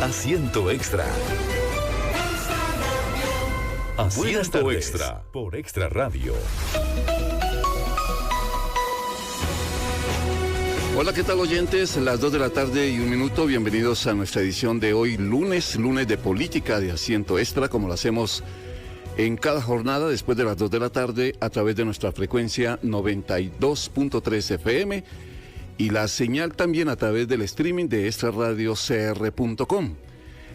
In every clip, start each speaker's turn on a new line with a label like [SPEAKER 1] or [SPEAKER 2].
[SPEAKER 1] Asiento Extra. Asiento Extra por Extra Radio.
[SPEAKER 2] Hola, ¿qué tal, oyentes? Las 2 de la tarde y 1 minuto. Bienvenidos a nuestra edición de hoy, lunes de política de Asiento Extra, como lo hacemos en cada jornada después de las 2 de la tarde a través de nuestra frecuencia 92.3 FM y la señal también a través del streaming de extraradiocr.com.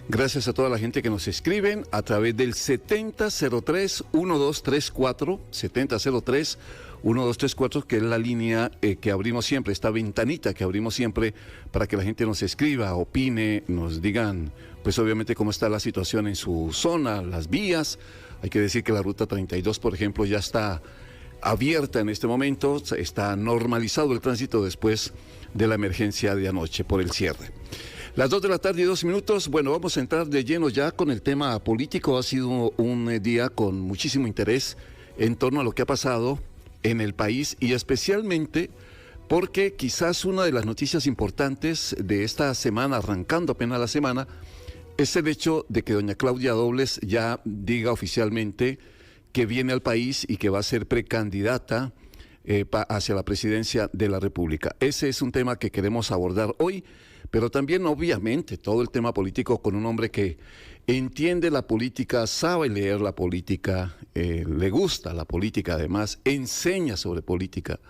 [SPEAKER 2] Gracias a toda la gente que nos escriben a través del 7003-1234, 7003-1234, que es la línea que abrimos siempre, esta ventanita que abrimos siempre para que la gente nos escriba, opine, nos digan, pues obviamente cómo está la situación en su zona, las vías. Hay que decir que la ruta 32, por ejemplo, ya está abierta en este momento, está normalizado el tránsito después de la emergencia de anoche por el cierre. Las 2 de la tarde y 2 minutos, bueno, vamos a entrar de lleno ya con el tema político. Ha sido un día con muchísimo interés en torno a lo que ha pasado en el país y especialmente porque quizás una de las noticias importantes de esta semana, arrancando apenas la semana, es el hecho de que doña Claudia Dobles ya diga oficialmente que viene al país y que va a ser precandidata hacia la presidencia de la República. Ese es un tema que queremos abordar hoy, pero también obviamente todo el tema político con un hombre que entiende la política, sabe leer la política, le gusta la política además, enseña sobre política.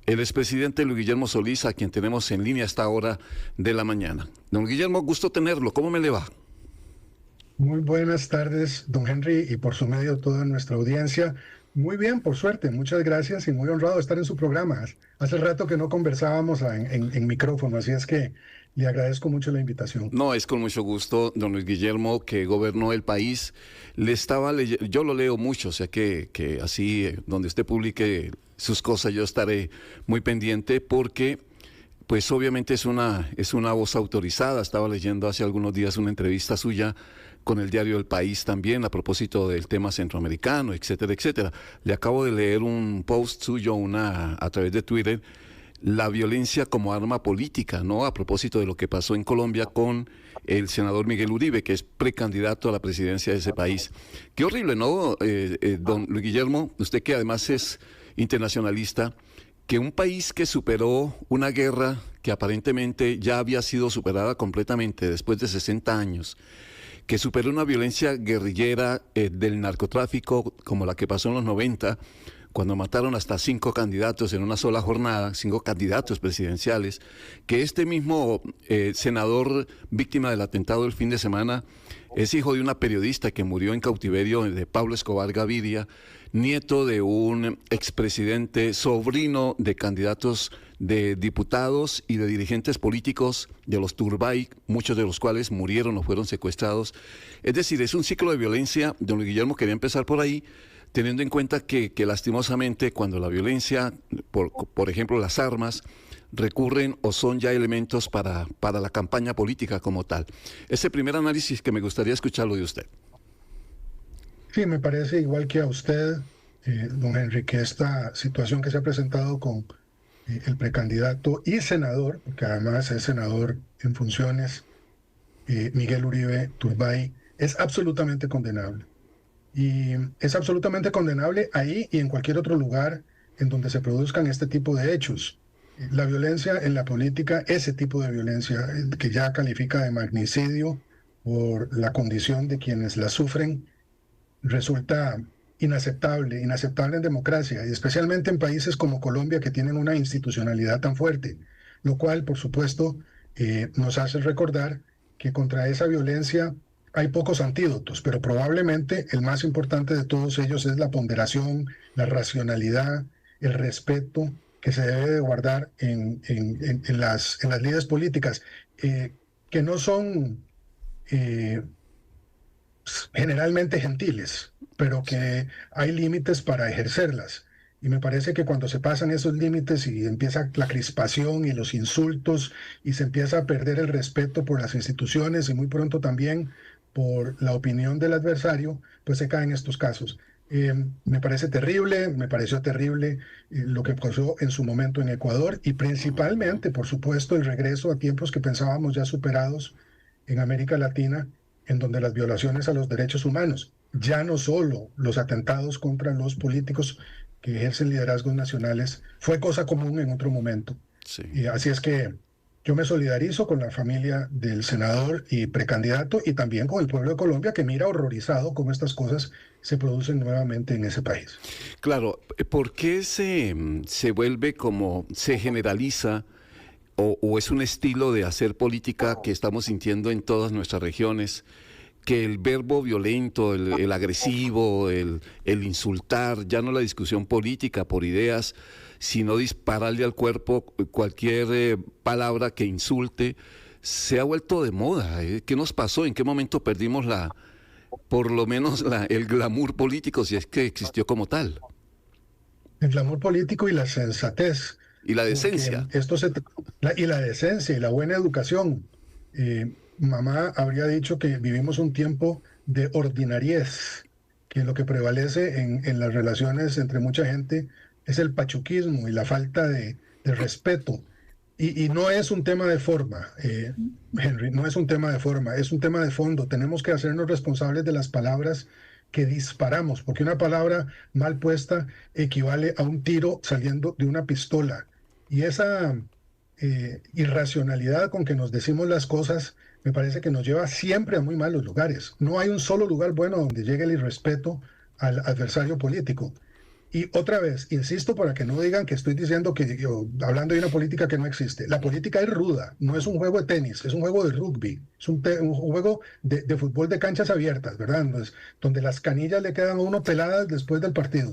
[SPEAKER 2] El expresidente Luis Guillermo Solís, a quien tenemos en línea a esta hora de la mañana. Don Guillermo, gusto tenerlo, ¿cómo me le va?
[SPEAKER 3] Muy buenas tardes, don Henry, y por su medio toda nuestra audiencia. Muy bien, por suerte, muchas gracias y muy honrado de estar en su programa. Hace rato que no conversábamos en micrófono, así es que le agradezco mucho la invitación.
[SPEAKER 2] No, es con mucho gusto, don Luis Guillermo, que gobernó el país. Le estaba leyendo, yo lo leo mucho, o sea que así, donde usted publique sus cosas, yo estaré muy pendiente porque, pues obviamente es una voz autorizada. Estaba leyendo hace algunos días una entrevista suya con el diario El País también, a propósito del tema centroamericano, etcétera, etcétera. Le acabo de leer un post suyo a través de Twitter, la violencia como arma política, ¿no? A propósito de lo que pasó en Colombia con el senador Miguel Uribe, que es precandidato a la presidencia de ese país. Qué horrible, ¿no, don Luis Guillermo? Usted que además es internacionalista, que un país que superó una guerra que aparentemente ya había sido superada completamente después de 60 años, que superó una violencia guerrillera del narcotráfico como la que pasó en los 90, cuando mataron hasta 5 candidatos en una sola jornada, 5 candidatos presidenciales, que este mismo senador víctima del atentado del fin de semana es hijo de una periodista que murió en cautiverio de Pablo Escobar Gaviria, nieto de un expresidente, sobrino de candidatos de diputados y de dirigentes políticos de los Turbay, muchos de los cuales murieron o fueron secuestrados. Es decir, es un ciclo de violencia. Don Luis Guillermo, quería empezar por ahí, teniendo en cuenta que lastimosamente cuando la violencia, por ejemplo las armas, recurren o son ya elementos para la campaña política como tal. Ese primer análisis que me gustaría escucharlo de usted.
[SPEAKER 3] Sí, me parece igual que a usted, don Henry, que esta situación que se ha presentado con el precandidato y senador, porque además es senador en funciones, Miguel Uribe Turbay, es absolutamente condenable. Y es absolutamente condenable ahí y en cualquier otro lugar en donde se produzcan este tipo de hechos. La violencia en la política, ese tipo de violencia que ya califica de magnicidio por la condición de quienes la sufren, resulta inaceptable en democracia, y especialmente en países como Colombia, que tienen una institucionalidad tan fuerte, lo cual, por supuesto, nos hace recordar que contra esa violencia hay pocos antídotos, pero probablemente el más importante de todos ellos es la ponderación, la racionalidad, el respeto que se debe de guardar en las lides políticas, que no son generalmente gentiles, pero que hay límites para ejercerlas. Y me parece que cuando se pasan esos límites y empieza la crispación y los insultos y se empieza a perder el respeto por las instituciones y muy pronto también por la opinión del adversario, pues se caen estos casos. Me pareció terrible lo que pasó en su momento en Ecuador y principalmente, por supuesto, el regreso a tiempos que pensábamos ya superados en América Latina, en donde las violaciones a los derechos humanos, ya no solo los atentados contra los políticos que ejercen liderazgos nacionales, fue cosa común en otro momento.
[SPEAKER 2] Sí.
[SPEAKER 3] Y así es que yo me solidarizo con la familia del senador y precandidato y también con el pueblo de Colombia, que mira horrorizado cómo estas cosas se producen nuevamente en ese país.
[SPEAKER 2] Claro, ¿por qué se vuelve como, se generaliza o es un estilo de hacer política que estamos sintiendo en todas nuestras regiones? Que el verbo violento, el agresivo, el insultar, ya no la discusión política por ideas, sino dispararle al cuerpo cualquier palabra que insulte, se ha vuelto de moda. ¿Qué nos pasó? ¿En qué momento perdimos por lo menos el glamour político, si es que existió como tal?
[SPEAKER 3] El glamour político y la sensatez.
[SPEAKER 2] Y la decencia.
[SPEAKER 3] Y la decencia y la buena educación. Mamá habría dicho que vivimos un tiempo de ordinariez, que lo que prevalece en las relaciones entre mucha gente es el pachuquismo y la falta de respeto. Y no es un tema de forma, Henry, no es un tema de forma, es un tema de fondo. Tenemos que hacernos responsables de las palabras que disparamos, porque una palabra mal puesta equivale a un tiro saliendo de una pistola. Y esa irracionalidad con que nos decimos las cosas me parece que nos lleva siempre a muy malos lugares. No hay un solo lugar bueno donde llegue el irrespeto al adversario político. Y otra vez, insisto para que no digan que estoy diciendo hablando de una política que no existe. La política es ruda, no es un juego de tenis, es un juego de rugby, es un juego de fútbol de canchas abiertas, ¿verdad? Entonces, donde las canillas le quedan a uno peladas después del partido.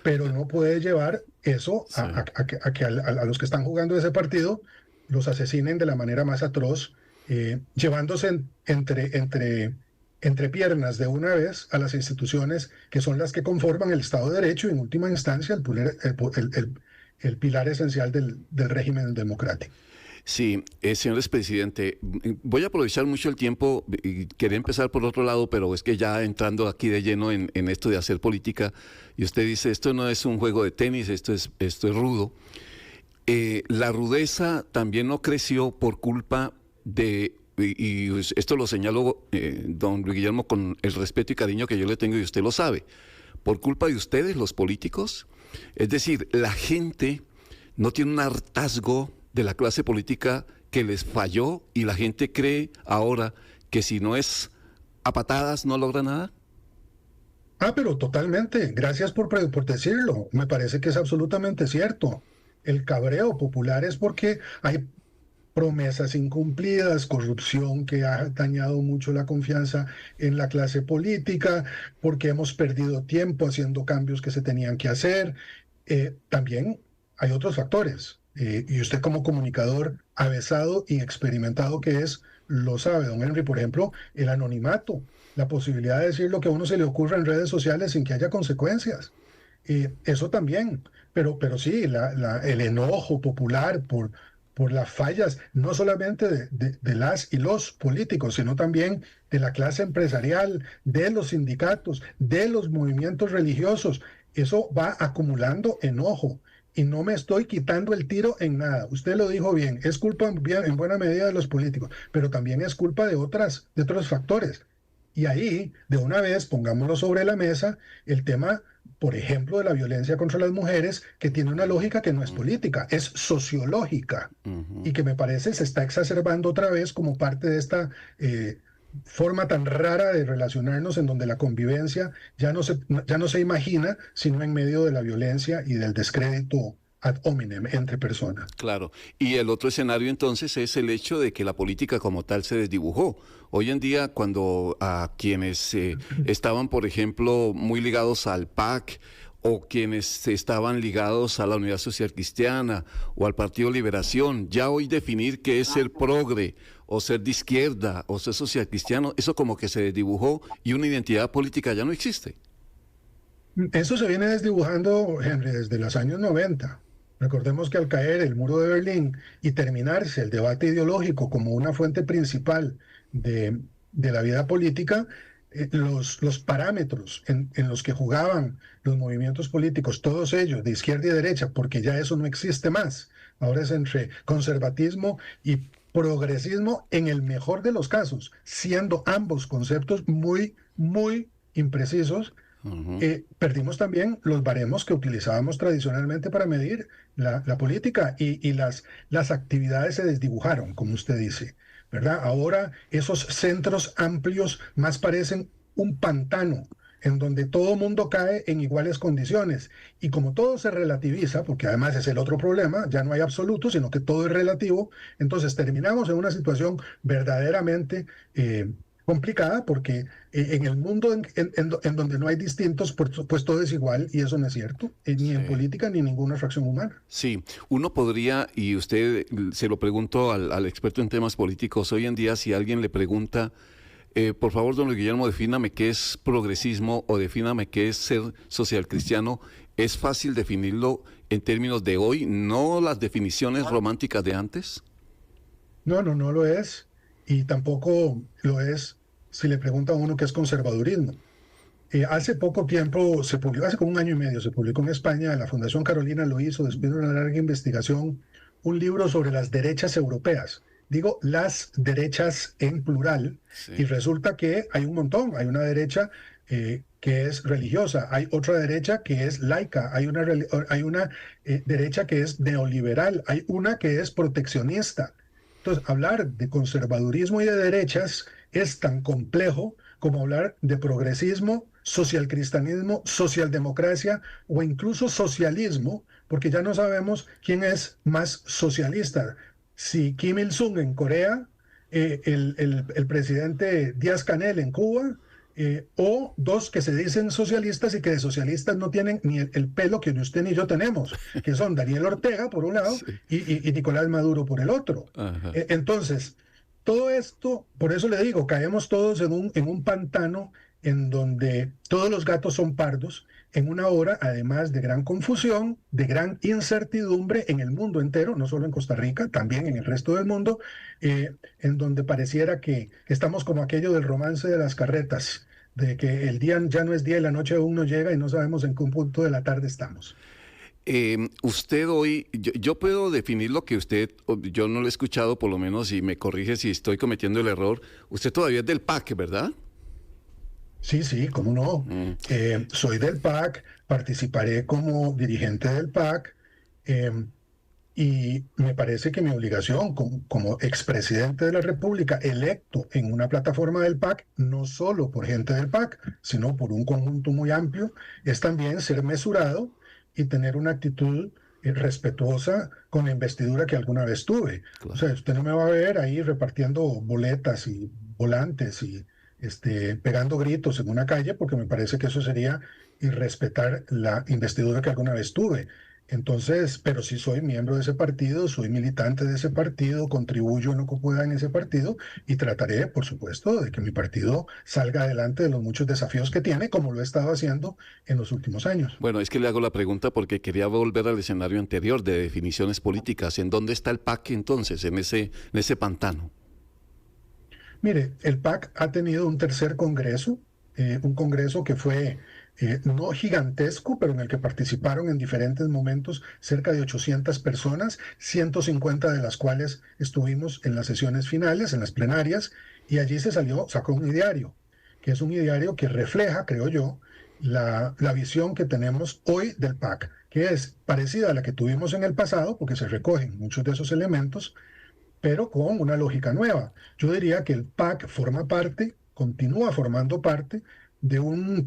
[SPEAKER 3] Pero no puede llevar eso a que a los que están jugando ese partido los asesinen de la manera más atroz, llevándose entre piernas de una vez a las instituciones que son las que conforman el Estado de Derecho y en última instancia el pilar esencial del régimen democrático.
[SPEAKER 2] Sí, señor expresidente, voy a aprovechar mucho el tiempo y quería empezar por otro lado, pero es que ya entrando aquí de lleno en esto de hacer política, y usted dice, esto no es un juego de tenis, esto es rudo. La rudeza también no creció por culpa de, y esto lo señalo, don Luis Guillermo, con el respeto y cariño que yo le tengo y usted lo sabe, por culpa de ustedes, los políticos. Es decir, la gente no tiene un hartazgo de la clase política que les falló y la gente cree ahora que si no es a patadas no logra nada.
[SPEAKER 3] Pero totalmente. Gracias por decirlo. Me parece que es absolutamente cierto. El cabreo popular es porque hay promesas incumplidas, corrupción que ha dañado mucho la confianza en la clase política, porque hemos perdido tiempo haciendo cambios que se tenían que hacer. También hay otros factores. Y usted como comunicador avesado y experimentado que es, lo sabe, don Henry, por ejemplo, el anonimato, la posibilidad de decir lo que a uno se le ocurra en redes sociales sin que haya consecuencias. Eso también, pero sí, el enojo popular por las fallas, no solamente de las y los políticos, sino también de la clase empresarial, de los sindicatos, de los movimientos religiosos, eso va acumulando enojo. Y no me estoy quitando el tiro en nada. Usted lo dijo bien, es culpa en buena medida de los políticos, pero también es culpa de otros factores. Y ahí, de una vez, pongámoslo sobre la mesa, el tema, por ejemplo, de la violencia contra las mujeres, que tiene una lógica que no es política, es sociológica, y que me parece se está exacerbando otra vez como parte de esta forma tan rara de relacionarnos en donde la convivencia ya no se imagina, sino en medio de la violencia y del descrédito ad hominem entre personas.
[SPEAKER 2] Claro. Y el otro escenario entonces es el hecho de que la política como tal se desdibujó. Hoy en día, cuando a quienes estaban, por ejemplo, muy ligados al PAC o quienes estaban ligados a la Unidad Social Cristiana o al Partido Liberación, ya hoy definir qué es ser progre o ser de izquierda o ser social cristiano, eso como que se desdibujó y una identidad política ya no existe.
[SPEAKER 3] Eso se viene desdibujando, Henry, desde los años 90. Recordemos que al caer el muro de Berlín y terminarse el debate ideológico como una fuente principal de la vida política, los parámetros en los que jugaban los movimientos políticos, todos ellos de izquierda y derecha, porque ya eso no existe más. Ahora es entre conservatismo y progresismo en el mejor de los casos, siendo ambos conceptos muy, muy imprecisos. Perdimos también los baremos que utilizábamos tradicionalmente para medir la política y las actividades se desdibujaron, como usted dice, ¿verdad? Ahora esos centros amplios más parecen un pantano en donde todo mundo cae en iguales condiciones. Y como todo se relativiza, porque además es el otro problema, ya no hay absoluto, sino que todo es relativo, entonces terminamos en una situación verdaderamente complicada, porque en el mundo en donde no hay distintos, pues todo es igual, y eso no es cierto, ni en política ni en ninguna fracción humana.
[SPEAKER 2] Sí, uno podría, y usted se lo pregunto al experto en temas políticos, hoy en día si alguien le pregunta, por favor, don Luis Guillermo, defíname qué es progresismo o defíname qué es ser social cristiano, ¿es fácil definirlo en términos de hoy, no las definiciones románticas de antes?
[SPEAKER 3] No, no lo es, y tampoco lo es si le pregunta a uno qué es conservadurismo. Hace poco tiempo se publicó, hace como un año y medio, se publicó en España, la Fundación Carolina lo hizo después de una larga investigación, un libro sobre las derechas europeas. Digo las derechas en plural,
[SPEAKER 2] Sí.
[SPEAKER 3] y resulta que hay un montón. Hay una derecha que es religiosa, hay otra derecha que es laica, hay una derecha que es neoliberal, hay una que es proteccionista. Entonces, hablar de conservadurismo y de derechas es tan complejo como hablar de progresismo, socialcristianismo, socialdemocracia o incluso socialismo, porque ya no sabemos quién es más socialista. Si Kim Il-sung en Corea, el presidente Díaz-Canel en Cuba, o dos que se dicen socialistas y que de socialistas no tienen ni el pelo que ni usted ni yo tenemos, que son Daniel Ortega por un lado
[SPEAKER 2] Sí.
[SPEAKER 3] y Nicolás Maduro por el otro.
[SPEAKER 2] Ajá.
[SPEAKER 3] Entonces, todo esto, por eso le digo, caemos todos en un pantano en donde todos los gatos son pardos, en una hora, además de gran confusión, de gran incertidumbre en el mundo entero, no solo en Costa Rica, también en el resto del mundo, en donde pareciera que estamos como aquello del romance de las carretas, de que el día ya no es día y la noche aún no llega y no sabemos en qué punto de la tarde estamos.
[SPEAKER 2] Usted hoy, yo puedo definir lo que usted, yo no lo he escuchado por lo menos, y me corrige si estoy cometiendo el error. Usted todavía es del PAC, ¿verdad?
[SPEAKER 3] Sí, cómo no. Soy del PAC, participaré como dirigente del PAC, y me parece que mi obligación como expresidente de la República, electo en una plataforma del PAC, no solo por gente del PAC, sino por un conjunto muy amplio, es también ser mesurado y tener una actitud respetuosa con la investidura que alguna vez tuve.
[SPEAKER 2] Claro.
[SPEAKER 3] O sea, usted no me va a ver ahí repartiendo boletas y volantes y pegando gritos en una calle, porque me parece que eso sería irrespetar la investidura que alguna vez tuve. Entonces, pero sí soy miembro de ese partido, soy militante de ese partido, contribuyo en lo que pueda en ese partido y trataré, por supuesto, de que mi partido salga adelante de los muchos desafíos que tiene, como lo he estado haciendo en los últimos años.
[SPEAKER 2] Bueno, es que le hago la pregunta porque quería volver al escenario anterior de definiciones políticas. ¿En dónde está el PAC entonces, en ese pantano?
[SPEAKER 3] Mire, el PAC ha tenido un tercer congreso, un congreso que fue no gigantesco, pero en el que participaron en diferentes momentos cerca de 800 personas, 150 de las cuales estuvimos en las sesiones finales, en las plenarias, y allí sacó un ideario, que es un ideario que refleja, creo yo, la visión que tenemos hoy del PAC, que es parecida a la que tuvimos en el pasado, porque se recogen muchos de esos elementos, pero con una lógica nueva. Yo diría que el PAC continúa formando parte de una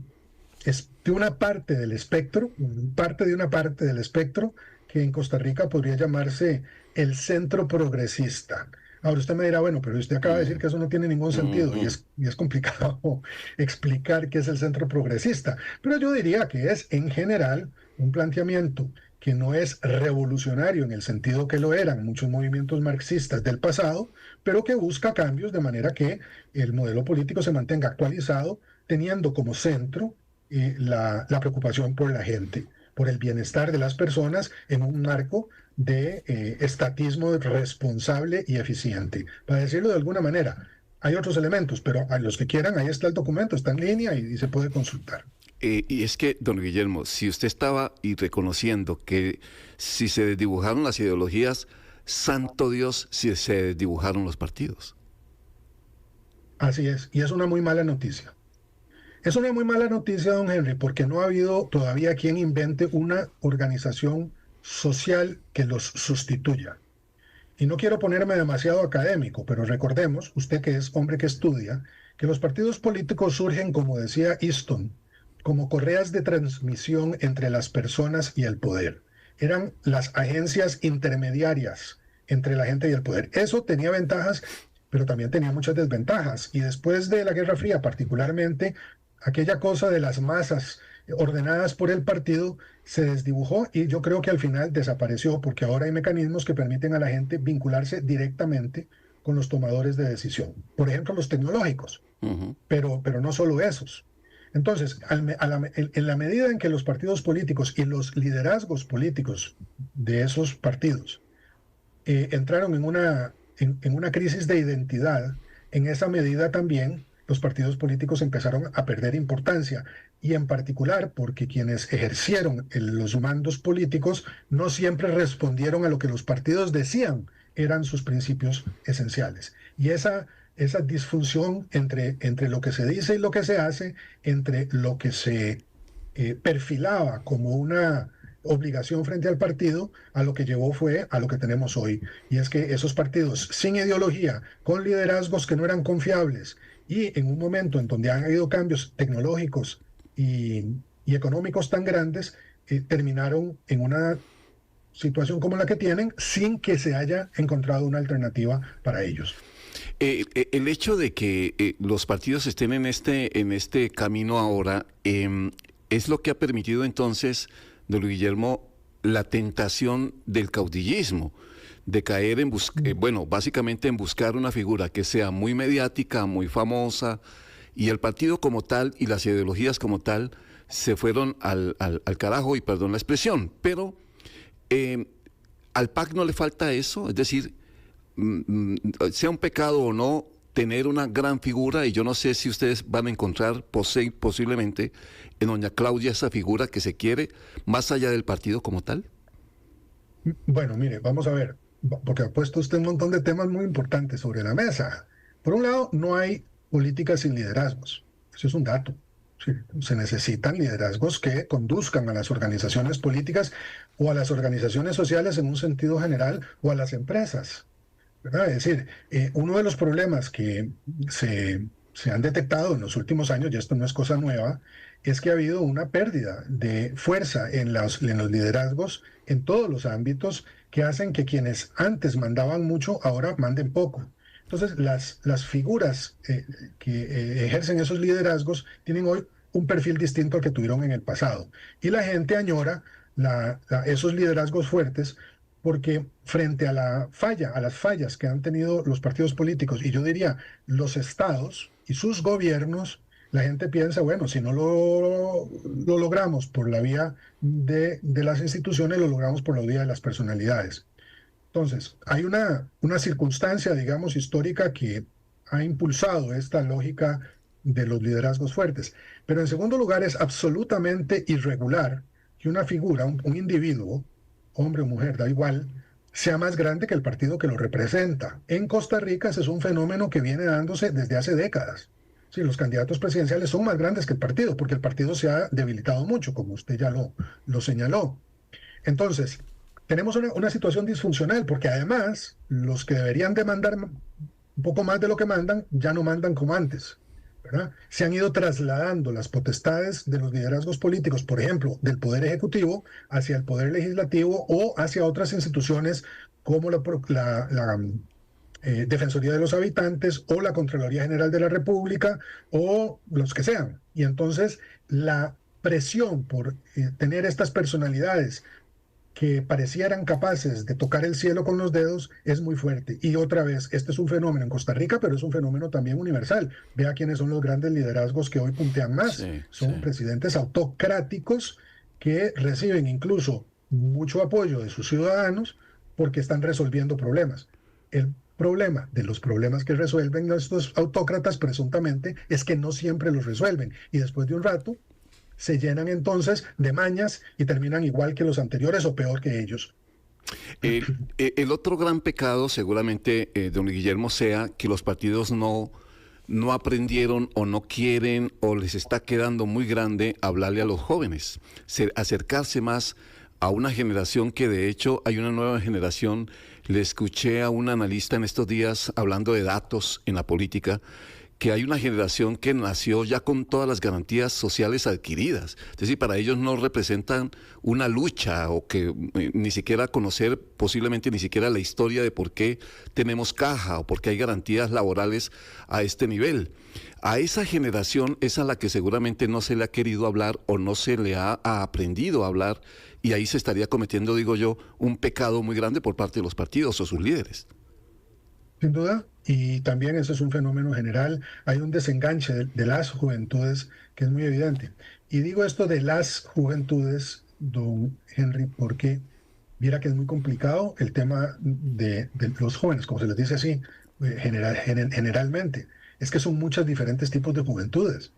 [SPEAKER 3] parte del espectro, de una parte del espectro que en Costa Rica podría llamarse el centro progresista. Ahora usted me dirá, bueno, pero usted acaba de decir que eso no tiene ningún sentido y es complicado explicar qué es el centro progresista. Pero yo diría que es en general un planteamiento que no es revolucionario en el sentido que lo eran muchos movimientos marxistas del pasado, pero que busca cambios de manera que el modelo político se mantenga actualizado, teniendo como centro la preocupación por la gente, por el bienestar de las personas en un marco de estatismo responsable y eficiente. Para decirlo de alguna manera, hay otros elementos, pero a los que quieran, ahí está el documento, está en línea y se puede consultar.
[SPEAKER 2] Y es que, don Guillermo, si usted estaba y reconociendo que si se desdibujaron las ideologías, santo Dios, si se dibujaron los partidos.
[SPEAKER 3] Así es, y es una muy mala noticia. Es una muy mala noticia, don Henry, porque no ha habido todavía quien invente una organización social que los sustituya. Y no quiero ponerme demasiado académico, pero recordemos, usted que es hombre que estudia, que los partidos políticos surgen, como decía Easton, como correas de transmisión entre las personas y el poder. Eran las agencias intermediarias entre la gente y el poder. Eso tenía ventajas, pero también tenía muchas desventajas. Y después de la Guerra Fría, particularmente, aquella cosa de las masas ordenadas por el partido se desdibujó y yo creo que al final desapareció porque ahora hay mecanismos que permiten a la gente vincularse directamente con los tomadores de decisión. Por ejemplo, los tecnológicos, pero no solo esos. Entonces, en la medida en que los partidos políticos y los liderazgos políticos de esos partidos entraron en una crisis de identidad, en esa medida también los partidos políticos empezaron a perder importancia, y en particular porque quienes ejercieron los mandos políticos no siempre respondieron a lo que los partidos decían eran sus principios esenciales. Y esa disfunción entre lo que se dice y lo que se hace, entre lo que se perfilaba como una obligación frente al partido, a lo que llevó fue a lo que tenemos hoy. Y es que esos partidos sin ideología, con liderazgos que no eran confiables, y en un momento en donde han habido cambios tecnológicos y económicos tan grandes, terminaron en una situación como la que tienen, sin que se haya encontrado una alternativa para ellos.
[SPEAKER 2] El hecho de que los partidos estén en este camino ahora es lo que ha permitido entonces, don Luis Guillermo, la tentación del caudillismo, de caer en básicamente en buscar una figura que sea muy mediática, muy famosa, y el partido como tal y las ideologías como tal se fueron al carajo, y perdón la expresión, pero al PAC no le falta eso, es decir, sea un pecado o no tener una gran figura, y yo no sé si ustedes van a encontrar posiblemente en doña Claudia esa figura que se quiere, más allá del partido como tal.
[SPEAKER 3] Bueno, mire, vamos a ver, porque ha puesto usted un montón de temas muy importantes sobre la mesa. Por un lado, no hay políticas sin liderazgos, eso es un dato. Sí, se necesitan liderazgos que conduzcan a las organizaciones políticas o a las organizaciones sociales en un sentido general, o a las empresas, ¿verdad? Es decir, uno de los problemas que se han detectado en los últimos años, y esto no es cosa nueva, es que ha habido una pérdida de fuerza en los liderazgos en todos los ámbitos, que hacen que quienes antes mandaban mucho ahora manden poco. Entonces, las figuras que ejercen esos liderazgos tienen hoy un perfil distinto al que tuvieron en el pasado. Y la gente añora esos liderazgos fuertes, porque frente a las fallas que han tenido los partidos políticos, y yo diría los estados y sus gobiernos, la gente piensa, bueno, si no lo logramos por la vía de las instituciones, lo logramos por la vía de las personalidades. Entonces, hay una circunstancia, digamos, histórica que ha impulsado esta lógica de los liderazgos fuertes. Pero en segundo lugar, es absolutamente irregular que una figura, un individuo, hombre o mujer, da igual, sea más grande que el partido que lo representa. En Costa Rica ese es un fenómeno que viene dándose desde hace décadas. Sí, los candidatos presidenciales son más grandes que el partido, porque el partido se ha debilitado mucho, como usted ya lo señaló. Entonces, tenemos una situación disfuncional, porque además los que deberían demandar un poco más de lo que mandan, ya no mandan como antes, ¿verdad? Se han ido trasladando las potestades de los liderazgos políticos, por ejemplo, del Poder Ejecutivo hacia el Poder Legislativo o hacia otras instituciones como la Defensoría de los Habitantes o la Contraloría General de la República o los que sean. Y entonces la presión por tener estas personalidades que parecieran capaces de tocar el cielo con los dedos es muy fuerte. Y otra vez, este es un fenómeno en Costa Rica, pero es un fenómeno también universal. Vea quiénes son los grandes liderazgos que hoy puntean más.
[SPEAKER 2] Sí,
[SPEAKER 3] son presidentes autocráticos que reciben incluso mucho apoyo de sus ciudadanos porque están resolviendo problemas. El problema de los problemas que resuelven estos autócratas presuntamente es que no siempre los resuelven. Y después de un rato se llenan entonces de mañas y terminan igual que los anteriores o peor que ellos.
[SPEAKER 2] El otro gran pecado, seguramente, don Guillermo, sea que los partidos no aprendieron o no quieren o les está quedando muy grande hablarle a los jóvenes, acercarse más a una generación que de hecho hay una nueva generación. Le escuché a un analista en estos días hablando de datos en la política, que hay una generación que nació ya con todas las garantías sociales adquiridas. Es decir, para ellos no representan una lucha o que ni siquiera conocer posiblemente ni siquiera la historia de por qué tenemos caja o por qué hay garantías laborales a este nivel. A esa generación es a la que seguramente no se le ha querido hablar o no se le ha aprendido a hablar, y ahí se estaría cometiendo, digo yo, un pecado muy grande por parte de los partidos o sus líderes.
[SPEAKER 3] Sin duda, y también eso es un fenómeno general. Hay un desenganche de las juventudes que es muy evidente. Y digo esto de las juventudes, don Henry, porque viera que es muy complicado el tema de los jóvenes, como se les dice así, generalmente. Es que son muchos diferentes tipos de juventudes.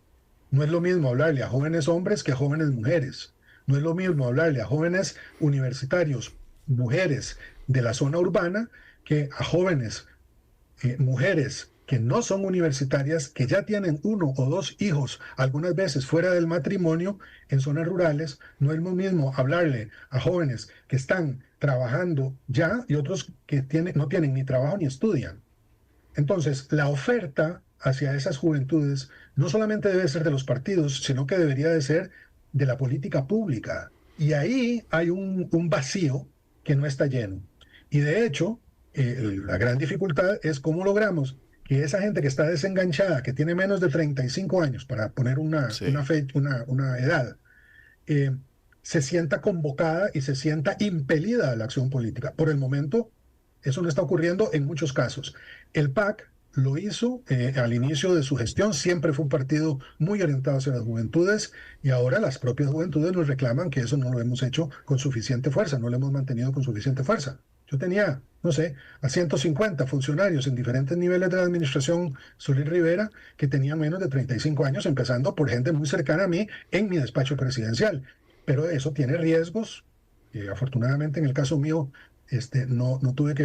[SPEAKER 3] No es lo mismo hablarle a jóvenes hombres que a jóvenes mujeres. No es lo mismo hablarle a jóvenes universitarios, mujeres de la zona urbana, que a jóvenes mujeres que no son universitarias, que ya tienen 1 o 2 hijos, algunas veces fuera del matrimonio, en zonas rurales. No es lo mismo hablarle a jóvenes que están trabajando ya y otros que no tienen ni trabajo ni estudian. Entonces, la oferta hacia esas juventudes no solamente debe ser de los partidos, sino que debería de ser de la política pública. Y ahí hay un vacío que no está lleno. Y de hecho, la gran dificultad es cómo logramos que esa gente que está desenganchada, que tiene menos de 35 años, para poner una edad, se sienta convocada y se sienta impelida a la acción política. Por el momento, eso no está ocurriendo en muchos casos. El PAC lo hizo al inicio de su gestión, siempre fue un partido muy orientado hacia las juventudes, y ahora las propias juventudes nos reclaman que eso no lo hemos hecho con suficiente fuerza, no lo hemos mantenido con suficiente fuerza. Yo tenía, no sé, a 150 funcionarios en diferentes niveles de la administración Solís Rivera que tenían menos de 35 años, empezando por gente muy cercana a mí en mi despacho presidencial. Pero eso tiene riesgos. Afortunadamente, en el caso mío, no tuve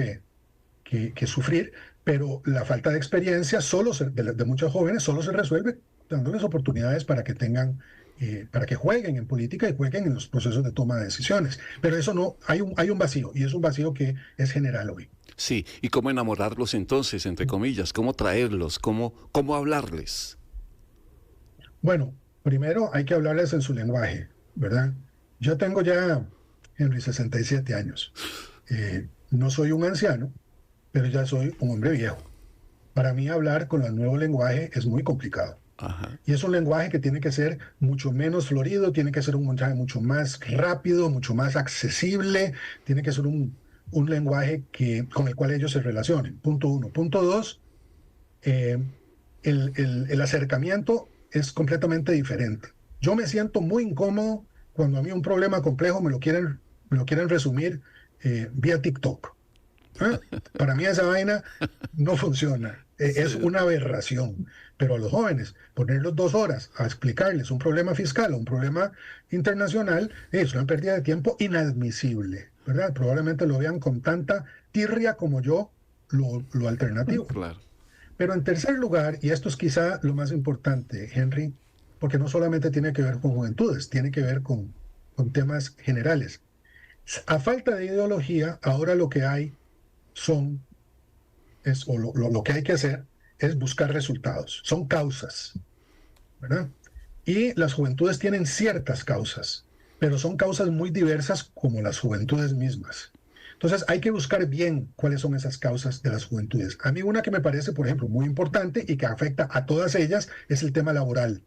[SPEAKER 3] que sufrir, pero la falta de experiencia de muchos jóvenes solo se resuelve dándoles oportunidades para que tengan, para que jueguen en política y jueguen en los procesos de toma de decisiones. Pero eso no, hay un vacío, y es un vacío que es general hoy.
[SPEAKER 2] Sí, ¿y cómo enamorarlos entonces, entre comillas? ¿Cómo traerlos? ¿Cómo hablarles?
[SPEAKER 3] Bueno, primero hay que hablarles en su lenguaje, ¿verdad? Yo tengo ya, Henry, 67 años. No soy un anciano, pero ya soy un hombre viejo. Para mí hablar con el nuevo lenguaje es muy complicado.
[SPEAKER 2] Ajá.
[SPEAKER 3] Y es un lenguaje que tiene que ser mucho menos florido, tiene que ser un mensaje mucho más rápido, mucho más accesible, tiene que ser un lenguaje con el cual ellos se relacionen. Punto 1. Punto 2, el acercamiento es completamente diferente. Yo me siento muy incómodo cuando a mí un problema complejo me lo quieren resumir vía TikTok. Para mí esa vaina no funciona. Es una aberración. Pero a los jóvenes, ponerlos 2 horas a explicarles un problema fiscal o un problema internacional es una pérdida de tiempo inadmisible, ¿verdad? Probablemente lo vean con tanta tirria como yo lo alternativo.
[SPEAKER 2] Claro.
[SPEAKER 3] Pero en tercer lugar, y esto es quizá lo más importante, Henry, porque no solamente tiene que ver con juventudes, tiene que ver con temas generales. A falta de ideología, ahora lo que hay lo que hay que hacer es buscar resultados. Son causas, ¿verdad? Y las juventudes tienen ciertas causas, pero son causas muy diversas como las juventudes mismas. Entonces hay que buscar bien cuáles son esas causas de las juventudes. A mí una que me parece, por ejemplo, muy importante y que afecta a todas ellas es el tema laboral.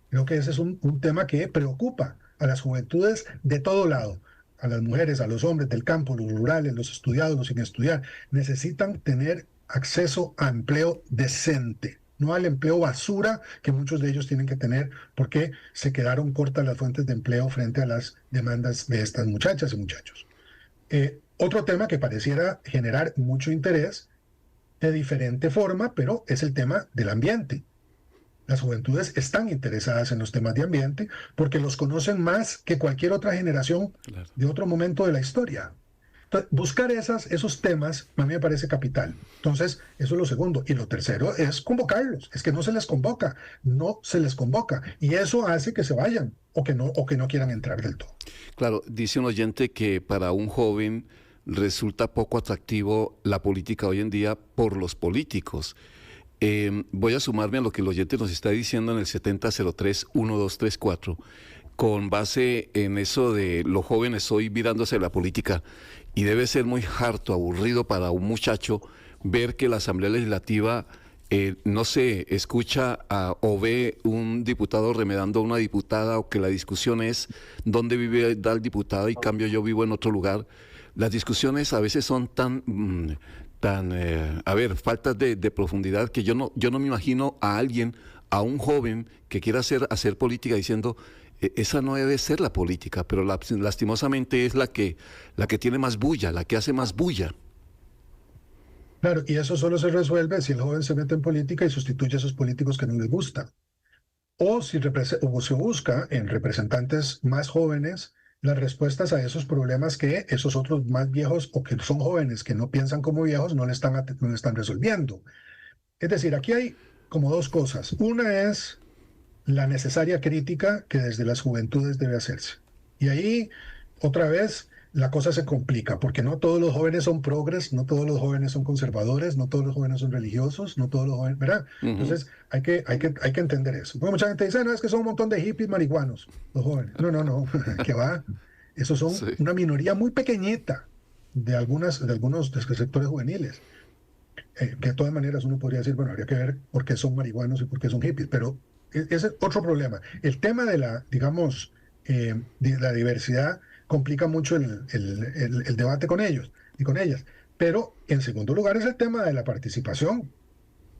[SPEAKER 3] Creo que ese es un tema que preocupa a las juventudes de todo lado. A las mujeres, a los hombres del campo, los rurales, los estudiados, los sin estudiar. Necesitan tener acceso a empleo decente, no al empleo basura que muchos de ellos tienen que tener porque se quedaron cortas las fuentes de empleo frente a las demandas de estas muchachas y muchachos. Otro tema que pareciera generar mucho interés de diferente forma, pero es el tema del ambiente. Las juventudes están interesadas en los temas de ambiente porque los conocen más que cualquier otra generación de otro momento de la historia. Entonces, buscar esos temas a mí me parece capital. Entonces, eso es lo segundo. Y lo tercero es convocarlos. Es que no se les convoca. Y eso hace que se vayan o que no quieran entrar del todo.
[SPEAKER 2] Claro, dice un oyente que para un joven resulta poco atractivo la política hoy en día por los políticos. Voy a sumarme a lo que el oyente nos está diciendo en el 7003-1234, con base en eso de los jóvenes hoy mirándose la política, y debe ser muy harto, aburrido para un muchacho ver que la Asamblea Legislativa no se escucha o ve un diputado remedando a una diputada, o que la discusión es dónde vive tal diputado y cambio yo vivo en otro lugar. Las discusiones a veces son faltas de profundidad, que yo no me imagino a un joven que quiera hacer política diciendo, esa no debe ser la política, pero lastimosamente es la que tiene más bulla, la que hace más bulla.
[SPEAKER 3] Claro, y eso solo se resuelve si el joven se mete en política y sustituye a esos políticos que no les gustan. O si se busca en representantes más jóvenes las respuestas a esos problemas que esos otros más viejos o que son jóvenes que no piensan como viejos no le están resolviendo. Es decir, aquí hay como dos cosas. Una es la necesaria crítica que desde las juventudes debe hacerse. Y ahí, otra vez, la cosa se complica, porque no todos los jóvenes son progres, no todos los jóvenes son conservadores, no todos los jóvenes son religiosos, no todos los jóvenes, ¿verdad? Uh-huh. Entonces, hay que entender eso. Porque mucha gente dice, no, es que son un montón de hippies marihuanos, los jóvenes. No, que va. Esos son una minoría muy pequeñita de algunos sectores juveniles. Que de todas maneras uno podría decir, bueno, habría que ver por qué son marihuanos y por qué son hippies, pero ese es otro problema. El tema de la diversidad complica mucho el debate con ellos y con ellas. Pero, en segundo lugar, es el tema de la participación.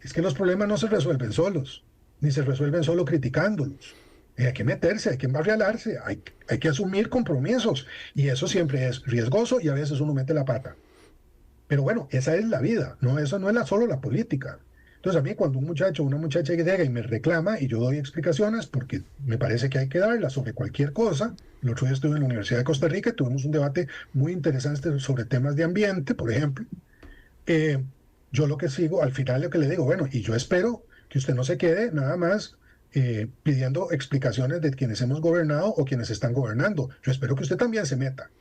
[SPEAKER 3] Es que los problemas no se resuelven solos, ni se resuelven solo criticándolos. Hay que meterse, hay que embarrialarse, hay que asumir compromisos. Y eso siempre es riesgoso y a veces uno mete la pata. Pero bueno, esa es la vida, eso no es solo la política. Entonces a mí cuando un muchacho o una muchacha llega y me reclama y yo doy explicaciones, porque me parece que hay que darlas sobre cualquier cosa. El otro día estuve en la Universidad de Costa Rica y tuvimos un debate muy interesante sobre temas de ambiente, por ejemplo. Yo lo que sigo, al final lo que le digo, bueno, y yo espero que usted no se quede nada más pidiendo explicaciones de quienes hemos gobernado o quienes están gobernando. Yo espero que usted también se meta.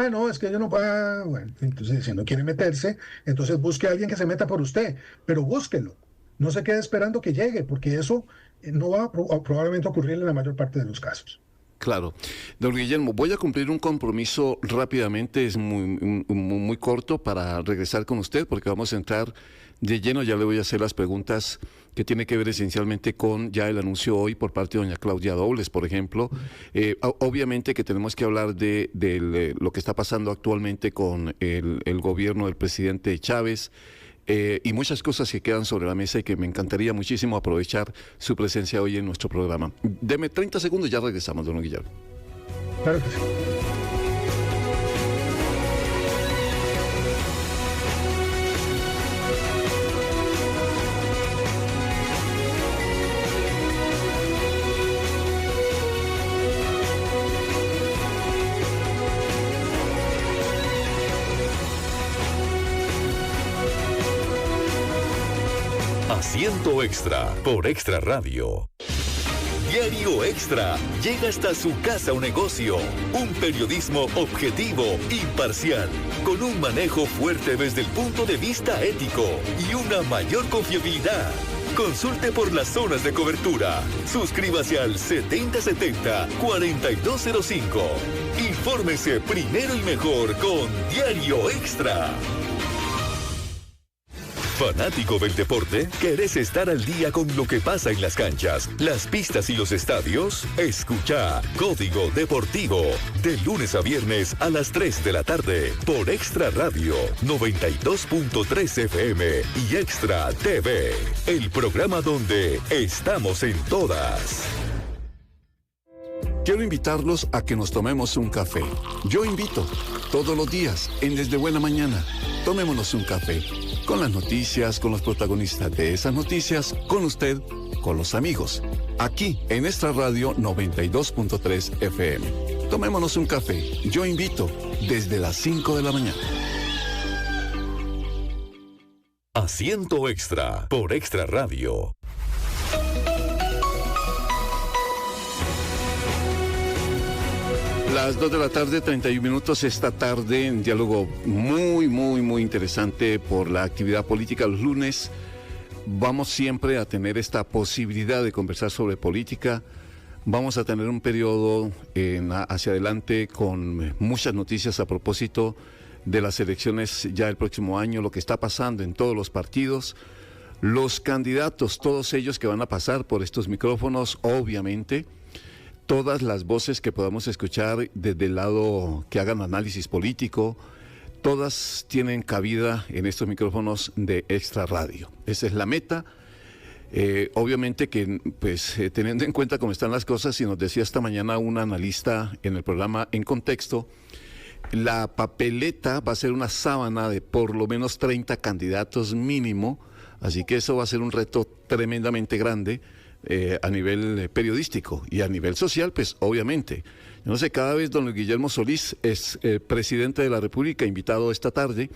[SPEAKER 3] No, es que yo no puedo. Bueno, entonces si no quiere meterse, entonces busque a alguien que se meta por usted, pero búsquelo. No se quede esperando que llegue, porque eso no va a probablemente ocurrir en la mayor parte de los casos.
[SPEAKER 2] Claro. Don Guillermo, voy a cumplir un compromiso rápidamente, es muy corto, para regresar con usted, porque vamos a entrar de lleno. Ya le voy a hacer las preguntas que tiene que ver esencialmente con ya el anuncio hoy por parte de doña Claudia Dobles, por ejemplo. Obviamente que tenemos que hablar de lo que está pasando actualmente con el gobierno del presidente Chávez, y muchas cosas que quedan sobre la mesa y que me encantaría muchísimo aprovechar su presencia hoy en nuestro programa. Deme 30 segundos y ya regresamos, don Guillermo.
[SPEAKER 3] Claro que sí.
[SPEAKER 1] Asiento Extra por Extra Radio. Diario Extra llega hasta su casa o negocio. Un periodismo objetivo, imparcial, con un manejo fuerte desde el punto de vista ético y una mayor confiabilidad. Consulte por las zonas de cobertura. Suscríbase al 7070-4205. Infórmese primero y mejor con Diario Extra. Fanático del deporte, ¿querés estar al día con lo que pasa en las canchas, las pistas y los estadios? Escucha Código Deportivo, de lunes a viernes a las 3 de la tarde, por Extra Radio 92.3 FM y Extra TV, el programa donde estamos en todas.
[SPEAKER 2] Quiero invitarlos a que nos tomemos un café. Yo invito todos los días en Desde Buena Mañana. Tomémonos un café. Con las noticias, con los protagonistas de esas noticias, con usted, con los amigos. Aquí en Extra Radio 92.3 FM. Tomémonos un café. Yo invito. desde las 5 de la mañana.
[SPEAKER 1] Asiento Extra por Extra Radio.
[SPEAKER 2] Las 2 de la tarde, 31 minutos, esta tarde, en diálogo muy interesante por la actividad política los lunes. Vamos siempre a tener esta posibilidad de conversar sobre política. Vamos a tener un periodo hacia adelante con muchas noticias a propósito de las elecciones ya el próximo año, lo que está pasando en todos los partidos, los candidatos, todos ellos que van a pasar por estos micrófonos, obviamente, todas las voces que podamos escuchar desde el lado que hagan análisis político, todas tienen cabida en estos micrófonos de Extra Radio. Esa es la meta. Obviamente que, pues, teniendo en cuenta cómo están las cosas, y nos decía esta mañana un analista en el programa En Contexto, la papeleta va a ser una sábana de por lo menos 30 candidatos mínimo, así que eso va a ser un reto tremendamente grande a nivel periodístico y a nivel social, pues obviamente. Yo no sé, cada vez don Luis Guillermo Solís es presidente de la República, invitado esta tarde,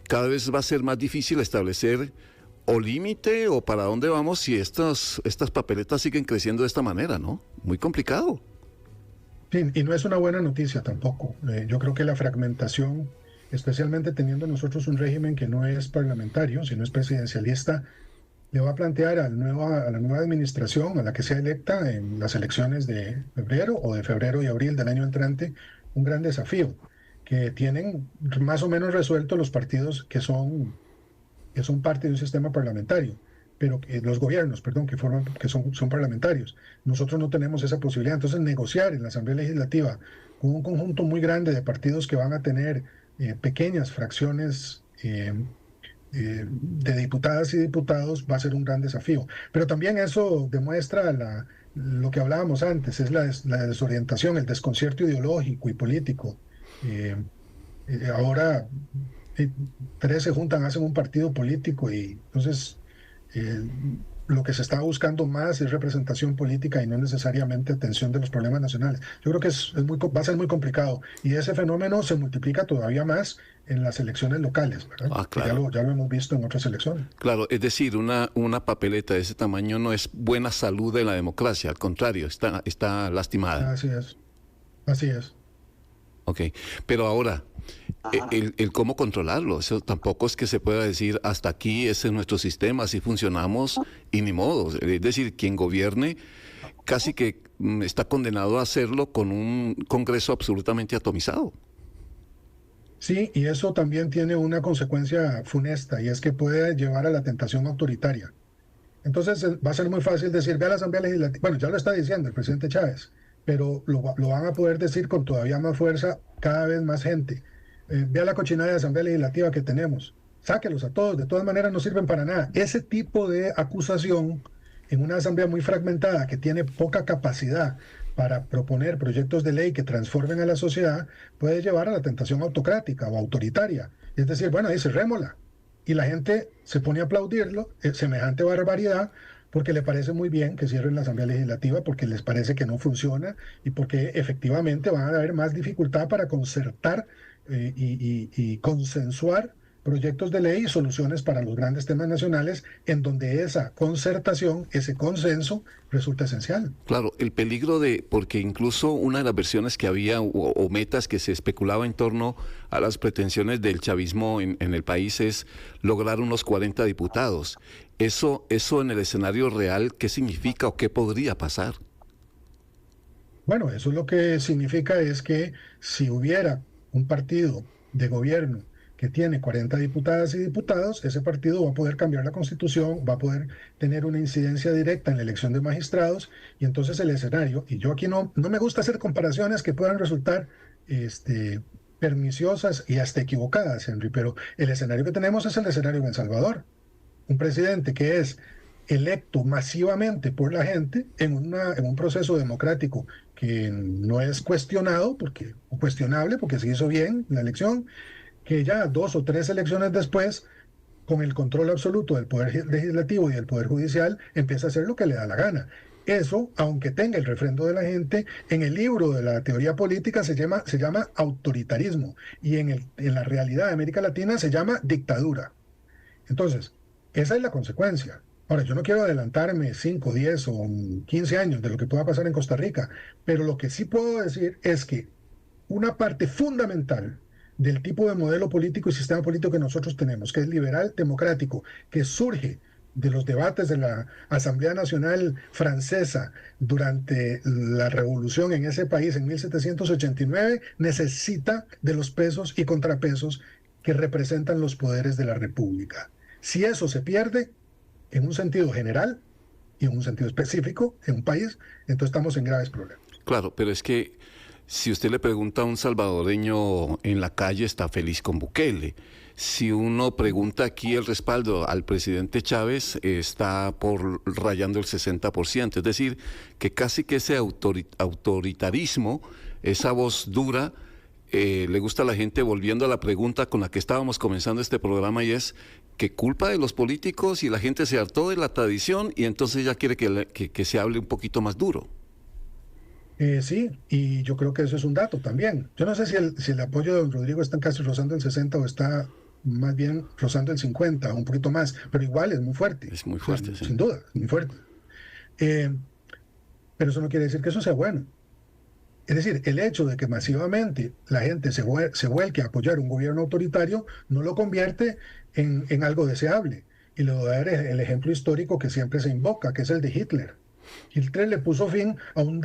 [SPEAKER 2] cada vez va a ser más difícil establecer o límite o para dónde vamos si estas papeletas siguen creciendo de esta manera, ¿no? Muy complicado.
[SPEAKER 3] Sí, y no es una buena noticia tampoco. Yo creo que la fragmentación, especialmente teniendo nosotros un régimen que no es parlamentario, sino es presidencialista, le va a plantear a la nueva administración, a la que sea electa en las elecciones de febrero o de febrero y abril del año entrante, un gran desafío, que tienen más o menos resuelto los partidos que son parte de un sistema parlamentario, pero los gobiernos, perdón, que son parlamentarios. Nosotros no tenemos esa posibilidad. Entonces, negociar en la Asamblea Legislativa con un conjunto muy grande de partidos que van a tener pequeñas fracciones de diputadas y diputados va a ser un gran desafío. Pero también eso demuestra lo que hablábamos antes, es la desorientación, el desconcierto ideológico y político. Ahora 3 se juntan, hacen un partido político y entonces lo que se está buscando más es representación política y no necesariamente atención de los problemas nacionales. Yo creo que va a ser muy complicado y ese fenómeno se multiplica todavía más en las elecciones locales, ¿verdad?
[SPEAKER 2] Ah, claro.
[SPEAKER 3] Ya lo hemos visto en otras elecciones.
[SPEAKER 2] Claro, es decir, una papeleta de ese tamaño no es buena salud de la democracia, al contrario, está lastimada.
[SPEAKER 3] Así es.
[SPEAKER 2] Ok, pero ahora, el cómo controlarlo, eso tampoco es que se pueda decir hasta aquí, ese es nuestro sistema, así funcionamos y ni modo. Es decir, quien gobierne casi que está condenado a hacerlo con un Congreso absolutamente atomizado.
[SPEAKER 3] Sí, y eso también tiene una consecuencia funesta y es que puede llevar a la tentación autoritaria. Entonces va a ser muy fácil decir, ve a la Asamblea Legislativa, bueno, ya lo está diciendo el presidente Chávez, pero lo van a poder decir con todavía más fuerza cada vez más gente. Vea la cochinada de Asamblea Legislativa que tenemos, sáquelos a todos, de todas maneras no sirven para nada. Ese tipo de acusación en una asamblea muy fragmentada que tiene poca capacidad para proponer proyectos de ley que transformen a la sociedad puede llevar a la tentación autocrática o autoritaria. Es decir, bueno, ahí cerrémosla. Y la gente se pone a aplaudirlo, semejante barbaridad, porque le parece muy bien que cierren la Asamblea Legislativa, porque les parece que no funciona y porque efectivamente van a haber más dificultad para concertar y consensuar proyectos de ley y soluciones para los grandes temas nacionales en donde esa concertación, ese consenso resulta esencial.
[SPEAKER 2] Claro, el peligro porque incluso una de las versiones que había o metas que se especulaba en torno a las pretensiones del chavismo en el país es lograr unos 40 diputados. Eso en el escenario real, ¿qué significa o qué podría pasar?
[SPEAKER 3] Bueno, eso lo que significa es que si hubiera un partido de gobierno que tiene 40 diputadas y diputados, ese partido va a poder cambiar la Constitución, va a poder tener una incidencia directa en la elección de magistrados, y entonces el escenario, y yo aquí no me gusta hacer comparaciones que puedan resultar perniciosas y hasta equivocadas, Henry, pero el escenario que tenemos es el escenario en El Salvador. Un presidente que es electo masivamente por la gente en un proceso democrático que no es cuestionable porque se hizo bien la elección, que ya 2 o 3 elecciones después, con el control absoluto del Poder Legislativo y del Poder Judicial, empieza a hacer lo que le da la gana. Eso, aunque tenga el refrendo de la gente, en el libro de la teoría política se llama autoritarismo y en la realidad de América Latina se llama dictadura. Entonces, esa es la consecuencia. Ahora, yo no quiero adelantarme 5, 10 o 15 años de lo que pueda pasar en Costa Rica, pero lo que sí puedo decir es que una parte fundamental del tipo de modelo político y sistema político que nosotros tenemos, que es liberal democrático, que surge de los debates de la Asamblea Nacional Francesa durante la revolución en ese país en 1789, necesita de los pesos y contrapesos que representan los poderes de la República. Si eso se pierde en un sentido general y en un sentido específico en un país, entonces estamos en graves problemas.
[SPEAKER 2] Claro, pero es que si usted le pregunta a un salvadoreño en la calle, está feliz con Bukele. Si uno pregunta aquí el respaldo al presidente Chávez, está por rayando el 60%. Es decir, que casi que ese autoritarismo, esa voz dura, le gusta a la gente, volviendo a la pregunta con la que estábamos comenzando este programa, y es que culpa de los políticos y la gente se hartó de la tradición y entonces ya quiere que se hable un poquito más duro.
[SPEAKER 3] Sí, y yo creo que eso es un dato también. Yo no sé si el apoyo de don Rodrigo está casi rozando el 60 o está más bien rozando el 50, un poquito más, pero igual es muy fuerte.
[SPEAKER 2] Es muy fuerte, sí.
[SPEAKER 3] Sin duda, es muy fuerte. Pero eso no quiere decir que eso sea bueno. Es decir, el hecho de que masivamente la gente se vuelque a apoyar un gobierno autoritario no lo convierte en algo deseable. Y le voy a dar el ejemplo histórico que siempre se invoca, que es el de Hitler. Hitler le puso fin a un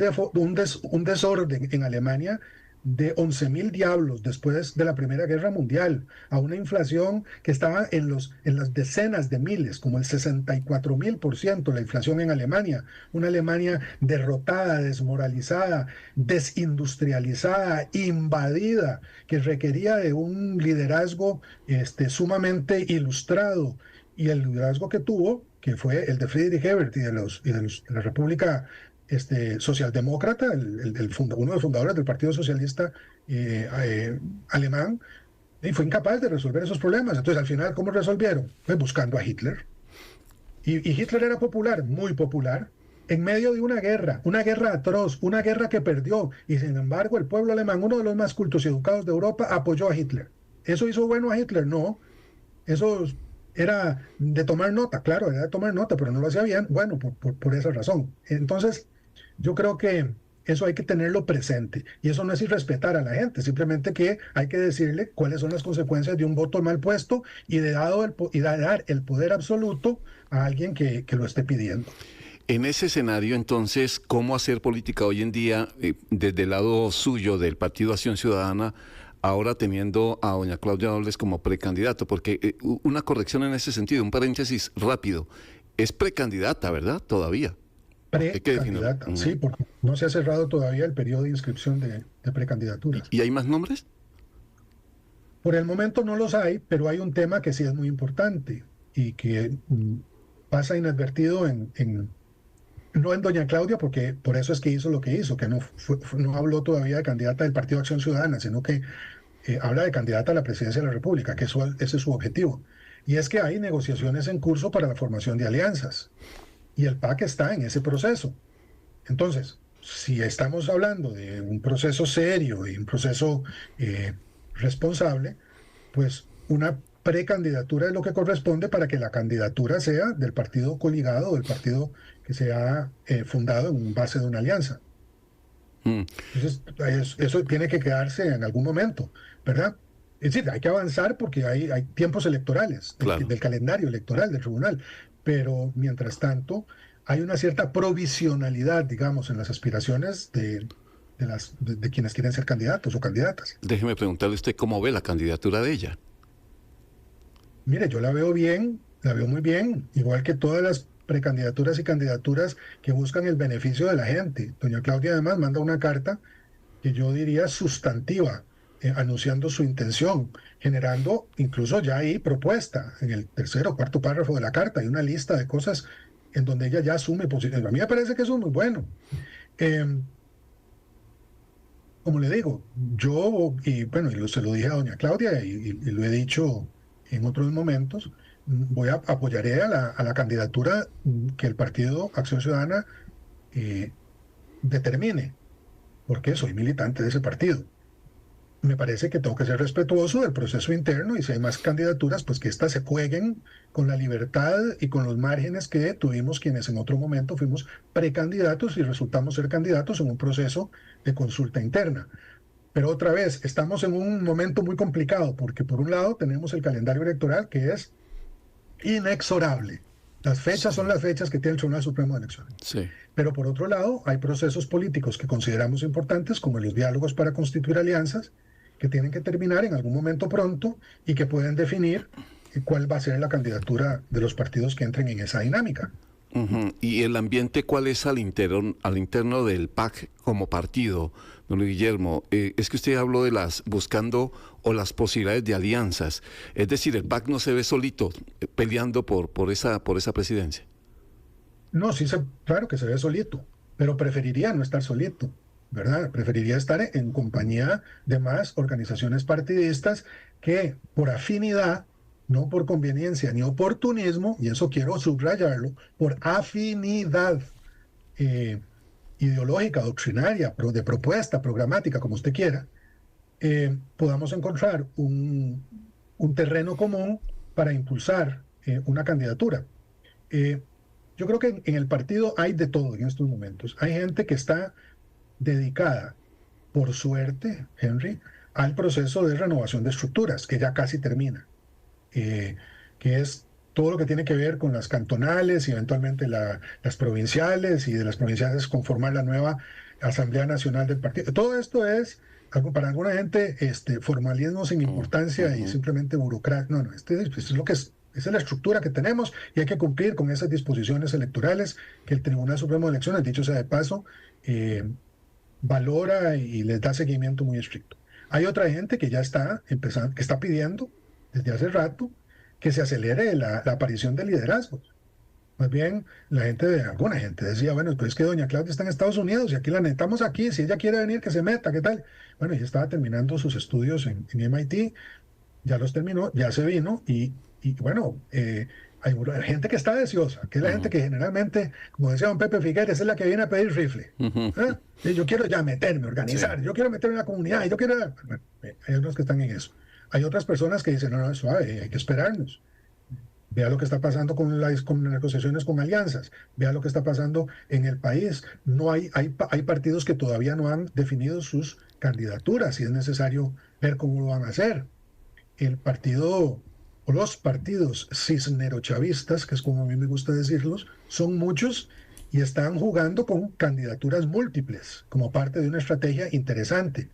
[SPEAKER 3] desorden en Alemania de 11.000 diablos después de la Primera Guerra Mundial, a una inflación que estaba en las decenas de miles, como el 64.000% la inflación en Alemania, una Alemania derrotada, desmoralizada, desindustrializada, invadida, que requería de un liderazgo sumamente ilustrado, y el liderazgo que tuvo, que fue el de Friedrich Ebert y de la República socialdemócrata, uno de los fundadores del Partido Socialista alemán, y fue incapaz de resolver esos problemas. Entonces, al final, ¿cómo resolvieron? Pues buscando a Hitler. Y Hitler era popular, muy popular, en medio de una guerra atroz, una guerra que perdió, y sin embargo el pueblo alemán, uno de los más cultos y educados de Europa, apoyó a Hitler. ¿Eso hizo bueno a Hitler? No. Eso era de tomar nota, claro, era de tomar nota, pero no lo hacía bien, bueno, por esa razón. Entonces, yo creo que eso hay que tenerlo presente, y eso no es irrespetar a la gente, simplemente que hay que decirle cuáles son las consecuencias de un voto mal puesto y de dar el poder absoluto a alguien que lo esté pidiendo.
[SPEAKER 2] En ese escenario, entonces, ¿cómo hacer política hoy en día desde el lado suyo del Partido Acción Ciudadana, ahora teniendo a doña Claudia Dobles como precandidato? Porque una corrección en ese sentido, un paréntesis rápido, es precandidata, ¿verdad? Todavía.
[SPEAKER 3] Precandidata, sí, porque no se ha cerrado todavía el periodo de inscripción de precandidaturas.
[SPEAKER 2] ¿Y hay más nombres?
[SPEAKER 3] Por el momento no los hay, pero hay un tema que sí es muy importante y que pasa inadvertido no en doña Claudia, porque por eso es que hizo lo que hizo, que no habló todavía de candidata del Partido Acción Ciudadana, sino que habla de candidata a la presidencia de la República, que ese es su objetivo. Y es que hay negociaciones en curso para la formación de alianzas, y el PAC está en ese proceso. Entonces, si estamos hablando de un proceso serio y un proceso responsable, pues una precandidatura es lo que corresponde para que la candidatura sea del partido coligado, del partido que se ha fundado en base de una alianza. Entonces, eso tiene que quedarse en algún momento, ¿verdad? Es decir, hay que avanzar porque hay tiempos electorales,
[SPEAKER 2] claro,
[SPEAKER 3] del calendario electoral del tribunal, pero mientras tanto hay una cierta provisionalidad, digamos, en las aspiraciones de quienes quieren ser candidatos o candidatas.
[SPEAKER 2] Déjeme preguntarle a usted cómo ve la candidatura de ella.
[SPEAKER 3] Mire, yo la veo bien, la veo muy bien, igual que todas las precandidaturas y candidaturas que buscan el beneficio de la gente. Doña Claudia además manda una carta que yo diría sustantiva, anunciando su intención, generando incluso ya ahí propuesta, en el tercer o cuarto párrafo de la carta, hay una lista de cosas en donde ella ya asume posiciones. A mí me parece que eso es muy bueno. Como le digo, yo, y se lo dije a doña Claudia y lo he dicho en otros momentos, apoyaré a la candidatura que el Partido Acción Ciudadana determine, porque soy militante de ese partido. Me parece que tengo que ser respetuoso del proceso interno y si hay más candidaturas, pues que éstas se jueguen con la libertad y con los márgenes que tuvimos quienes en otro momento fuimos precandidatos y resultamos ser candidatos en un proceso de consulta interna. Pero otra vez, estamos en un momento muy complicado porque por un lado tenemos el calendario electoral que es inexorable. Las fechas son las fechas que tiene el Tribunal Supremo de Elecciones.
[SPEAKER 2] Sí.
[SPEAKER 3] Pero por otro lado, hay procesos políticos que consideramos importantes, como los diálogos para constituir alianzas, que tienen que terminar en algún momento pronto y que pueden definir cuál va a ser la candidatura de los partidos que entren en esa dinámica.
[SPEAKER 2] ¿Y el ambiente cuál es al interno del PAC como partido, don Luis Guillermo? Es que usted habló de buscando o las posibilidades de alianzas. Es decir, el PAC no se ve solito peleando por esa presidencia.
[SPEAKER 3] No, claro que se ve solito, pero preferiría no estar solito, ¿verdad? Preferiría estar en compañía de más organizaciones partidistas que por afinidad, no por conveniencia ni oportunismo, y eso quiero subrayarlo, por afinidad ideológica, doctrinaria, de propuesta, programática, como usted quiera, podamos encontrar un terreno común para impulsar una candidatura. Yo creo que en el partido hay de todo en estos momentos. Hay gente que está dedicada, por suerte, Henry, al proceso de renovación de estructuras, que ya casi termina, que es todo lo que tiene que ver con las cantonales y eventualmente las provinciales, y de las provinciales conformar la nueva Asamblea Nacional del partido. Todo esto es, para alguna gente, formalismo sin importancia y simplemente burocracia. No, es lo que es. Esa es la estructura que tenemos y hay que cumplir con esas disposiciones electorales que el Tribunal Supremo de Elecciones, dicho sea de paso, valora y les da seguimiento muy estricto. Hay otra gente que ya está empezando, que está pidiendo desde hace rato que se acelere la aparición de liderazgos. Más bien, alguna gente decía, bueno, pues es que doña Claudia está en Estados Unidos y aquí la necesitamos aquí, si ella quiere venir que se meta, ¿qué tal? Bueno, ella estaba terminando sus estudios en MIT, ya los terminó, ya se vino y bueno, hay gente que está deseosa, que es la gente que generalmente, como decía don Pepe Figueres, es la que viene a pedir rifle. Yo quiero ya meterme, organizar, yo quiero meterme en la comunidad, yo quiero... Bueno, hay unos que están en eso. Hay otras personas que dicen, no, suave, hay que esperarnos. Vea lo que está pasando con las negociaciones con alianzas, vea lo que está pasando en el país. No hay partidos que todavía no han definido sus candidaturas y es necesario ver cómo lo van a hacer. El partido... o los partidos cisnerochavistas, que es como a mí me gusta decirlos, son muchos y están jugando con candidaturas múltiples como parte de una estrategia interesante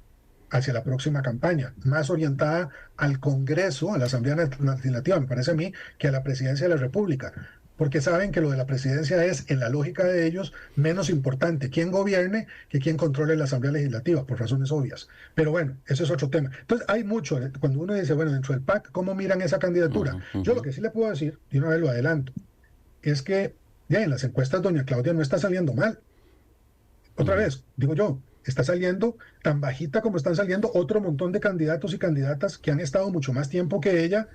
[SPEAKER 3] hacia la próxima campaña, más orientada al Congreso, a la Asamblea Legislativa, me parece a mí, que a la Presidencia de la República, porque saben que lo de la presidencia es, en la lógica de ellos, menos importante quién gobierne que quién controle la Asamblea Legislativa, por razones obvias. Pero bueno, eso es otro tema. Entonces, hay mucho, cuando uno dice, bueno, dentro del PAC, ¿cómo miran esa candidatura? Yo lo que sí le puedo decir, y una vez lo adelanto, es que ya en las encuestas doña Claudia no está saliendo mal. Otra vez, digo yo, está saliendo tan bajita como están saliendo otro montón de candidatos y candidatas que han estado mucho más tiempo que ella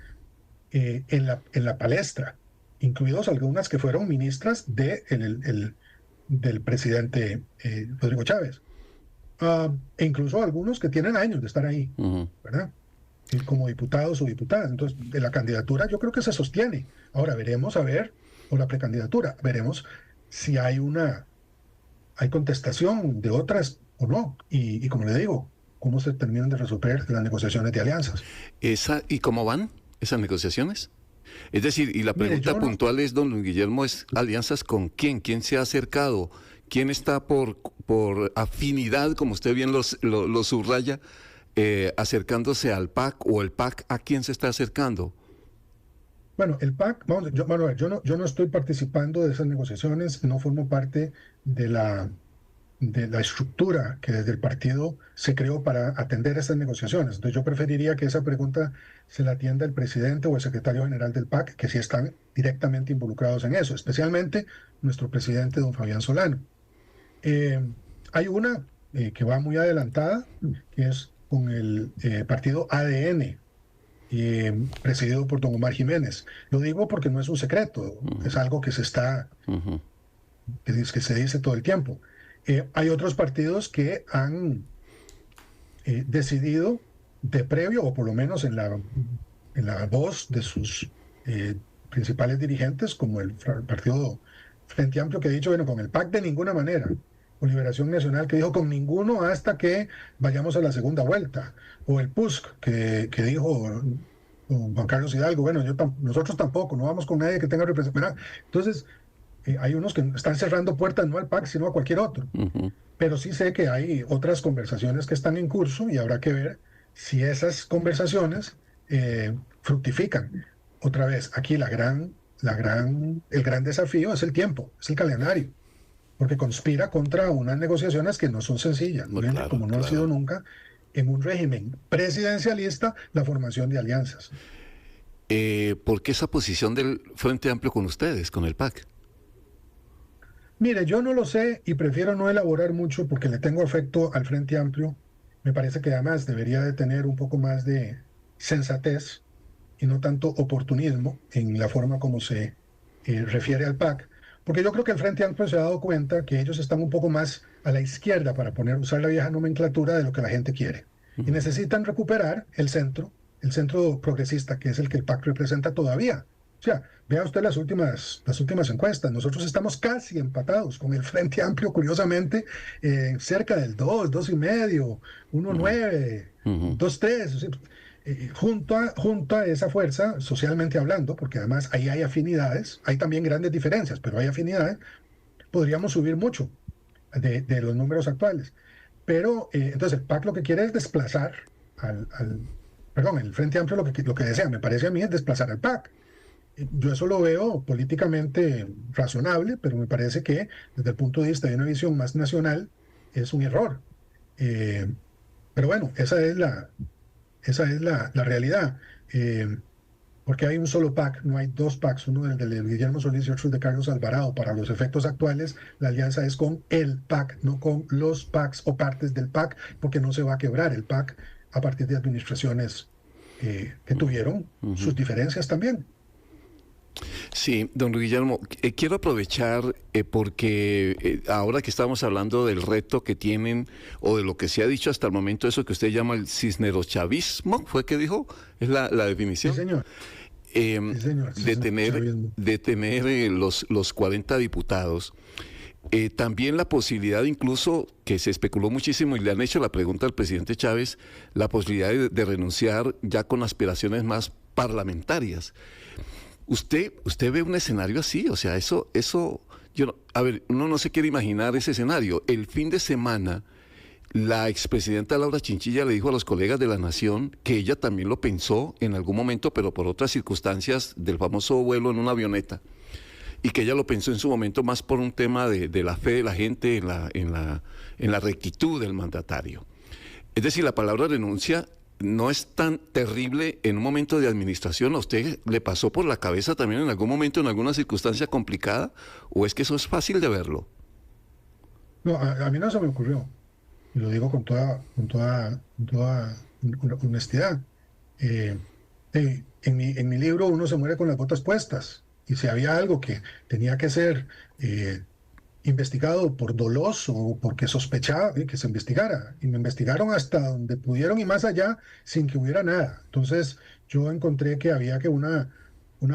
[SPEAKER 3] en la palestra, incluidos algunas que fueron ministras del presidente Rodrigo Chávez, e incluso algunos que tienen años de estar ahí, ¿verdad? Como diputados o diputadas. Entonces, de la candidatura yo creo que se sostiene. Ahora veremos, o la precandidatura, veremos si hay contestación de otras o no. Y como le digo, cómo se terminan de resolver las negociaciones de alianzas.
[SPEAKER 2] ¿Y cómo van esas negociaciones? Es decir, y la pregunta puntual es, don Luis Guillermo, es alianzas con quién, quién se ha acercado, quién está por afinidad, como usted bien lo subraya, acercándose al PAC, o el PAC a quién se está acercando.
[SPEAKER 3] Bueno, el PAC, yo no estoy participando de esas negociaciones, no formo parte de la estructura que desde el partido se creó para atender esas negociaciones. Entonces yo preferiría que esa pregunta se la atienda el presidente o el secretario general del PAC, que sí están directamente involucrados en eso, especialmente nuestro presidente, don Fabián Solano. Hay una que va muy adelantada, que es con el partido ADN, presidido por don Omar Jiménez. Lo digo porque no es un secreto, es algo que se está que se dice todo el tiempo. Hay otros partidos que han decidido de previo, o por lo menos en la voz de sus principales dirigentes, como el partido Frente Amplio, que ha dicho, bueno, con el PAC de ninguna manera, con Liberación Nacional, que dijo con ninguno hasta que vayamos a la segunda vuelta, o el PUSC, que dijo Juan Carlos Hidalgo, bueno, nosotros tampoco, no vamos con nadie que tenga representación. Entonces, hay unos que están cerrando puertas no al PAC, sino a cualquier otro. Pero sí sé que hay otras conversaciones que están en curso y habrá que ver si esas conversaciones fructifican. Otra vez, aquí el gran desafío es el tiempo, es el calendario, porque conspira contra unas negociaciones que no son sencillas,
[SPEAKER 2] Claro,
[SPEAKER 3] como no ha sido nunca en un régimen presidencialista la formación de alianzas.
[SPEAKER 2] ¿Por qué esa posición del Frente Amplio con ustedes, con el PAC?
[SPEAKER 3] Mire, yo no lo sé y prefiero no elaborar mucho porque le tengo afecto al Frente Amplio. Me parece que además debería de tener un poco más de sensatez y no tanto oportunismo en la forma como se refiere al PAC, porque yo creo que el Frente Amplio se ha dado cuenta que ellos están un poco más a la izquierda para usar la vieja nomenclatura de lo que la gente quiere. Y necesitan recuperar el centro progresista, que es el que el PAC representa todavía. O sea, vea usted las últimas encuestas. Nosotros estamos casi empatados con el Frente Amplio, curiosamente, cerca del 2,5, 1,9, 2,3. Junto a esa fuerza, socialmente hablando, porque además ahí hay afinidades, hay también grandes diferencias, pero hay afinidades, podríamos subir mucho de los números actuales. Pero entonces el PAC lo que quiere es desplazar perdón, el Frente Amplio lo que desea, me parece a mí, es desplazar al PAC. Yo eso lo veo políticamente razonable, pero me parece que desde el punto de vista de una visión más nacional es un error. Pero bueno, esa es la realidad. Porque hay un solo PAC, no hay dos PACs, uno del de Guillermo Solís y otro de Carlos Alvarado. Para los efectos actuales, la alianza es con el PAC, no con los PACs o partes del PAC, porque no se va a quebrar el PAC a partir de administraciones que tuvieron sus diferencias también.
[SPEAKER 2] Sí, don Guillermo, quiero aprovechar porque ahora que estamos hablando del reto que tienen o de lo que se ha dicho hasta el momento, eso que usted llama el cisnerochavismo, ¿fue que dijo? ¿Es la definición?
[SPEAKER 3] Sí, señor. Sí, señor.
[SPEAKER 2] De tener los 40 diputados. También la posibilidad, incluso que se especuló muchísimo y le han hecho la pregunta al presidente Chávez, la posibilidad de renunciar ya con aspiraciones más parlamentarias. ¿Usted ve un escenario así? O sea, uno no se quiere imaginar ese escenario. El fin de semana, la expresidenta Laura Chinchilla le dijo a los colegas de La Nación que ella también lo pensó en algún momento, pero por otras circunstancias del famoso vuelo en una avioneta, y que ella lo pensó en su momento más por un tema de la fe de la gente en la rectitud del mandatario. Es decir, la palabra renuncia no es tan terrible en un momento de administración. ¿A usted le pasó por la cabeza también en algún momento, en alguna circunstancia complicada? ¿O es que eso es fácil de verlo?
[SPEAKER 3] No, a mí no se me ocurrió. Y lo digo con toda honestidad. En mi libro Uno se muere con las botas puestas. Y si había algo que tenía que ser investigado por doloso o porque sospechaba que se investigara. Y me investigaron hasta donde pudieron y más allá sin que hubiera nada. Entonces yo encontré que había una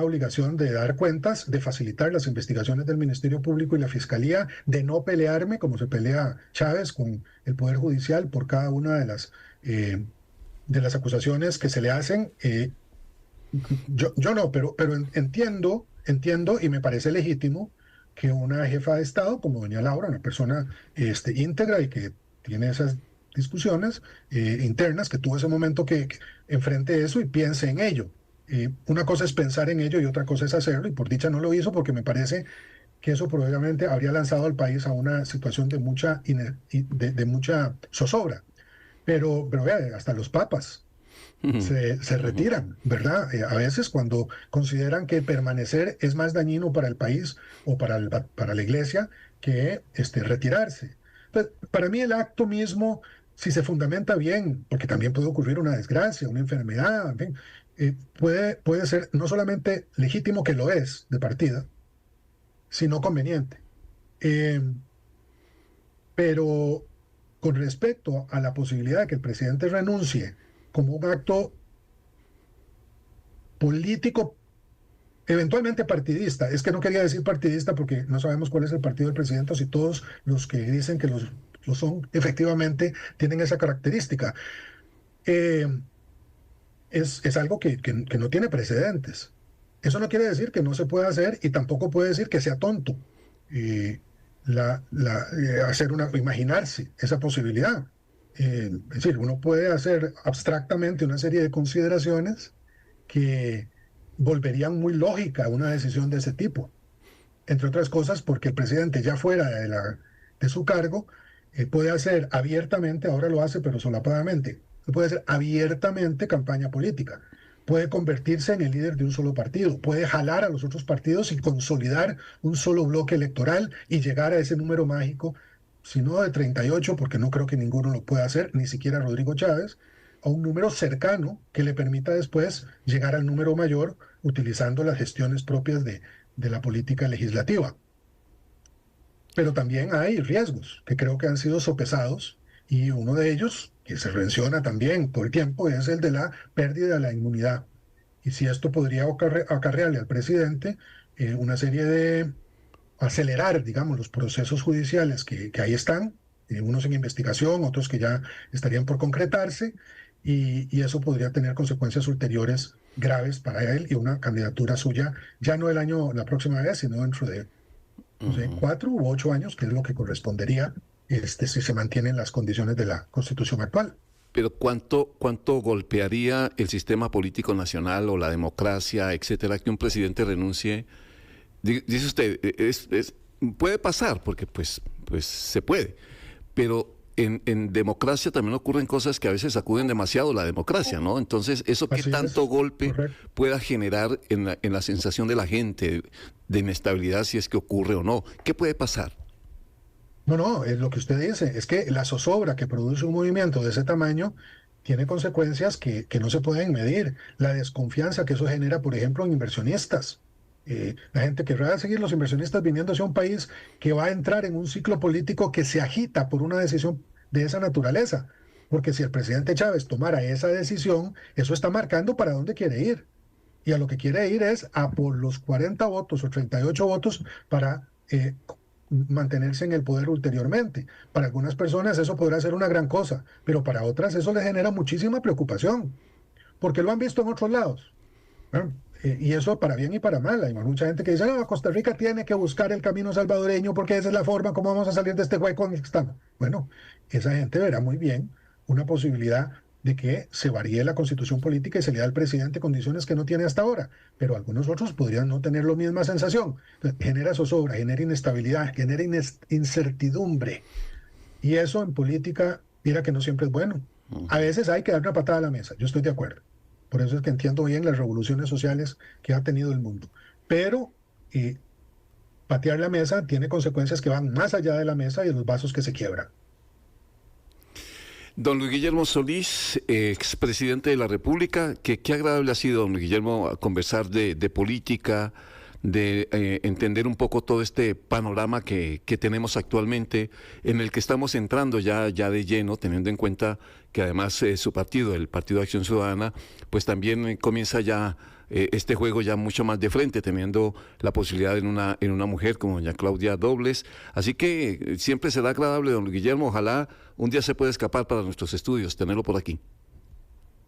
[SPEAKER 3] obligación de dar cuentas, de facilitar las investigaciones del Ministerio Público y la Fiscalía, de no pelearme como se pelea Chávez con el Poder Judicial por cada una de las acusaciones que se le hacen. Yo no, pero entiendo y me parece legítimo que una jefa de Estado como doña Laura, una persona íntegra y que tiene esas discusiones internas, que tuvo ese momento que enfrente eso y piense en ello. Una cosa es pensar en ello y otra cosa es hacerlo, y por dicha no lo hizo porque me parece que eso probablemente habría lanzado al país a una situación de mucha zozobra. Pero vea, hasta los papas se retiran, ¿verdad? A veces cuando consideran que permanecer es más dañino para el país o para la iglesia que retirarse. Entonces, para mí el acto mismo, si se fundamenta bien, porque también puede ocurrir una desgracia, una enfermedad, en fin, puede ser no solamente legítimo, que lo es de partida, sino conveniente. Eh, pero con respecto a la posibilidad de que el presidente renuncie como un acto político, eventualmente partidista, es que no quería decir partidista porque no sabemos cuál es el partido del presidente o si todos los que dicen que lo son efectivamente tienen esa característica. Eh, es algo que no tiene precedentes. Eso no quiere decir que no se pueda hacer y tampoco puede decir que sea tonto imaginarse esa posibilidad. Es decir, uno puede hacer abstractamente una serie de consideraciones que volverían muy lógica una decisión de ese tipo. Entre otras cosas, porque el presidente ya fuera de su cargo, puede hacer abiertamente, ahora lo hace, pero solapadamente, puede hacer abiertamente campaña política. Puede convertirse en el líder de un solo partido, puede jalar a los otros partidos y consolidar un solo bloque electoral y llegar a ese número mágico, si no de 38, porque no creo que ninguno lo pueda hacer, ni siquiera Rodrigo Chávez, a un número cercano que le permita después llegar al número mayor utilizando las gestiones propias de la política legislativa. Pero también hay riesgos que creo que han sido sopesados y uno de ellos, que se menciona también todo el tiempo, es el de la pérdida de la inmunidad. Y si esto podría acarrearle al presidente una serie de acelerar, digamos, los procesos judiciales que ahí están, unos en investigación, otros que ya estarían por concretarse, y eso podría tener consecuencias ulteriores graves para él y una candidatura suya, ya no la próxima vez, sino dentro de no sé, 4 u 8 años, que es lo que correspondería si se mantienen las condiciones de la Constitución actual.
[SPEAKER 2] Pero ¿cuánto golpearía el sistema político nacional o la democracia, etcétera, que un presidente renuncie? Dice usted, puede pasar, porque pues se puede, pero en democracia también ocurren cosas que a veces sacuden demasiado la democracia, ¿no? Entonces, ¿eso qué tanto golpe pueda generar en la sensación de la gente de inestabilidad, si es que ocurre o no? ¿Qué puede pasar?
[SPEAKER 3] No, es lo que usted dice, es que la zozobra que produce un movimiento de ese tamaño tiene consecuencias que no se pueden medir. La desconfianza que eso genera, por ejemplo, en inversionistas. La gente querrá seguir los inversionistas viniendo hacia un país que va a entrar en un ciclo político que se agita por una decisión de esa naturaleza. Porque si el presidente Chávez tomara esa decisión, eso está marcando para dónde quiere ir. Y a lo que quiere ir es a por los 40 votos o 38 votos para mantenerse en el poder ulteriormente. Para algunas personas eso podrá ser una gran cosa, pero para otras eso les genera muchísima preocupación, porque lo han visto en otros lados. Bueno, y eso para bien y para mal. Hay mucha gente que dice, no, Costa Rica tiene que buscar el camino salvadoreño porque esa es la forma como vamos a salir de este hueco en el que estamos. Bueno, esa gente verá muy bien una posibilidad de que se varíe la constitución política y se le da al presidente condiciones que no tiene hasta ahora, pero algunos otros podrían no tener la misma sensación. Entonces, genera zozobra, genera inestabilidad, genera incertidumbre. Y eso en política, mira que no siempre es bueno. A veces hay que dar una patada a la mesa, yo estoy de acuerdo. Por eso es que entiendo bien las revoluciones sociales que ha tenido el mundo. Pero patear la mesa tiene consecuencias que van más allá de la mesa y de los vasos que se quiebran.
[SPEAKER 2] Don Luis Guillermo Solís, expresidente de la República, qué agradable ha sido, don Luis Guillermo, conversar de política, de entender un poco todo este panorama que tenemos actualmente, en el que estamos entrando ya de lleno, teniendo en cuenta que además su partido, el Partido de Acción Ciudadana, pues también comienza ya este juego ya mucho más de frente, teniendo la posibilidad en una mujer como doña Claudia Dobles. Así que siempre será agradable, don Luis Guillermo, ojalá un día se pueda escapar para nuestros estudios, tenerlo por aquí.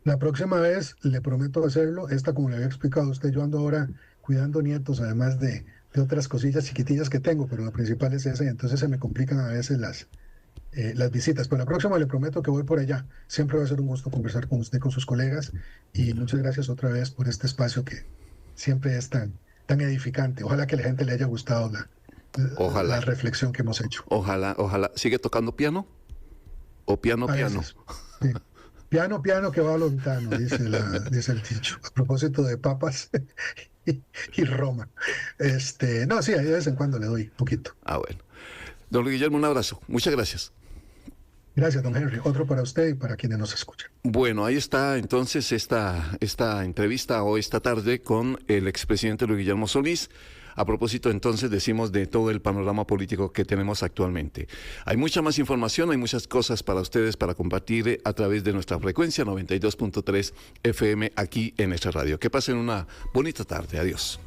[SPEAKER 3] La próxima vez le prometo hacerlo. Como le había explicado a usted, yo ando ahora cuidando nietos, además de otras cosillas chiquitillas que tengo, pero la principal es esa, y entonces se me complican a veces las visitas. Pero la próxima le prometo que voy por allá. Siempre va a ser un gusto conversar con usted, con sus colegas, y muchas gracias otra vez por este espacio que siempre es tan edificante. Ojalá que a la gente le haya gustado la reflexión que hemos hecho.
[SPEAKER 2] Ojalá. ¿Sigue tocando piano? ¿O piano?
[SPEAKER 3] Sí. Piano que va a lontano, dice el dicho. A propósito de papas y Roma. No, sí, de vez en cuando le doy un poquito.
[SPEAKER 2] Bueno. Don Luis Guillermo, un abrazo. Muchas gracias.
[SPEAKER 3] Gracias, don Henry. Otro para usted y para quienes nos escuchan.
[SPEAKER 2] Bueno, ahí está entonces esta entrevista hoy esta tarde con el expresidente Luis Guillermo Solís. a propósito entonces decimos de todo el panorama político que tenemos actualmente. Hay mucha más información, hay muchas cosas para ustedes para compartir a través de nuestra frecuencia 92.3 FM aquí en nuestra radio. Que pasen una bonita tarde. Adiós.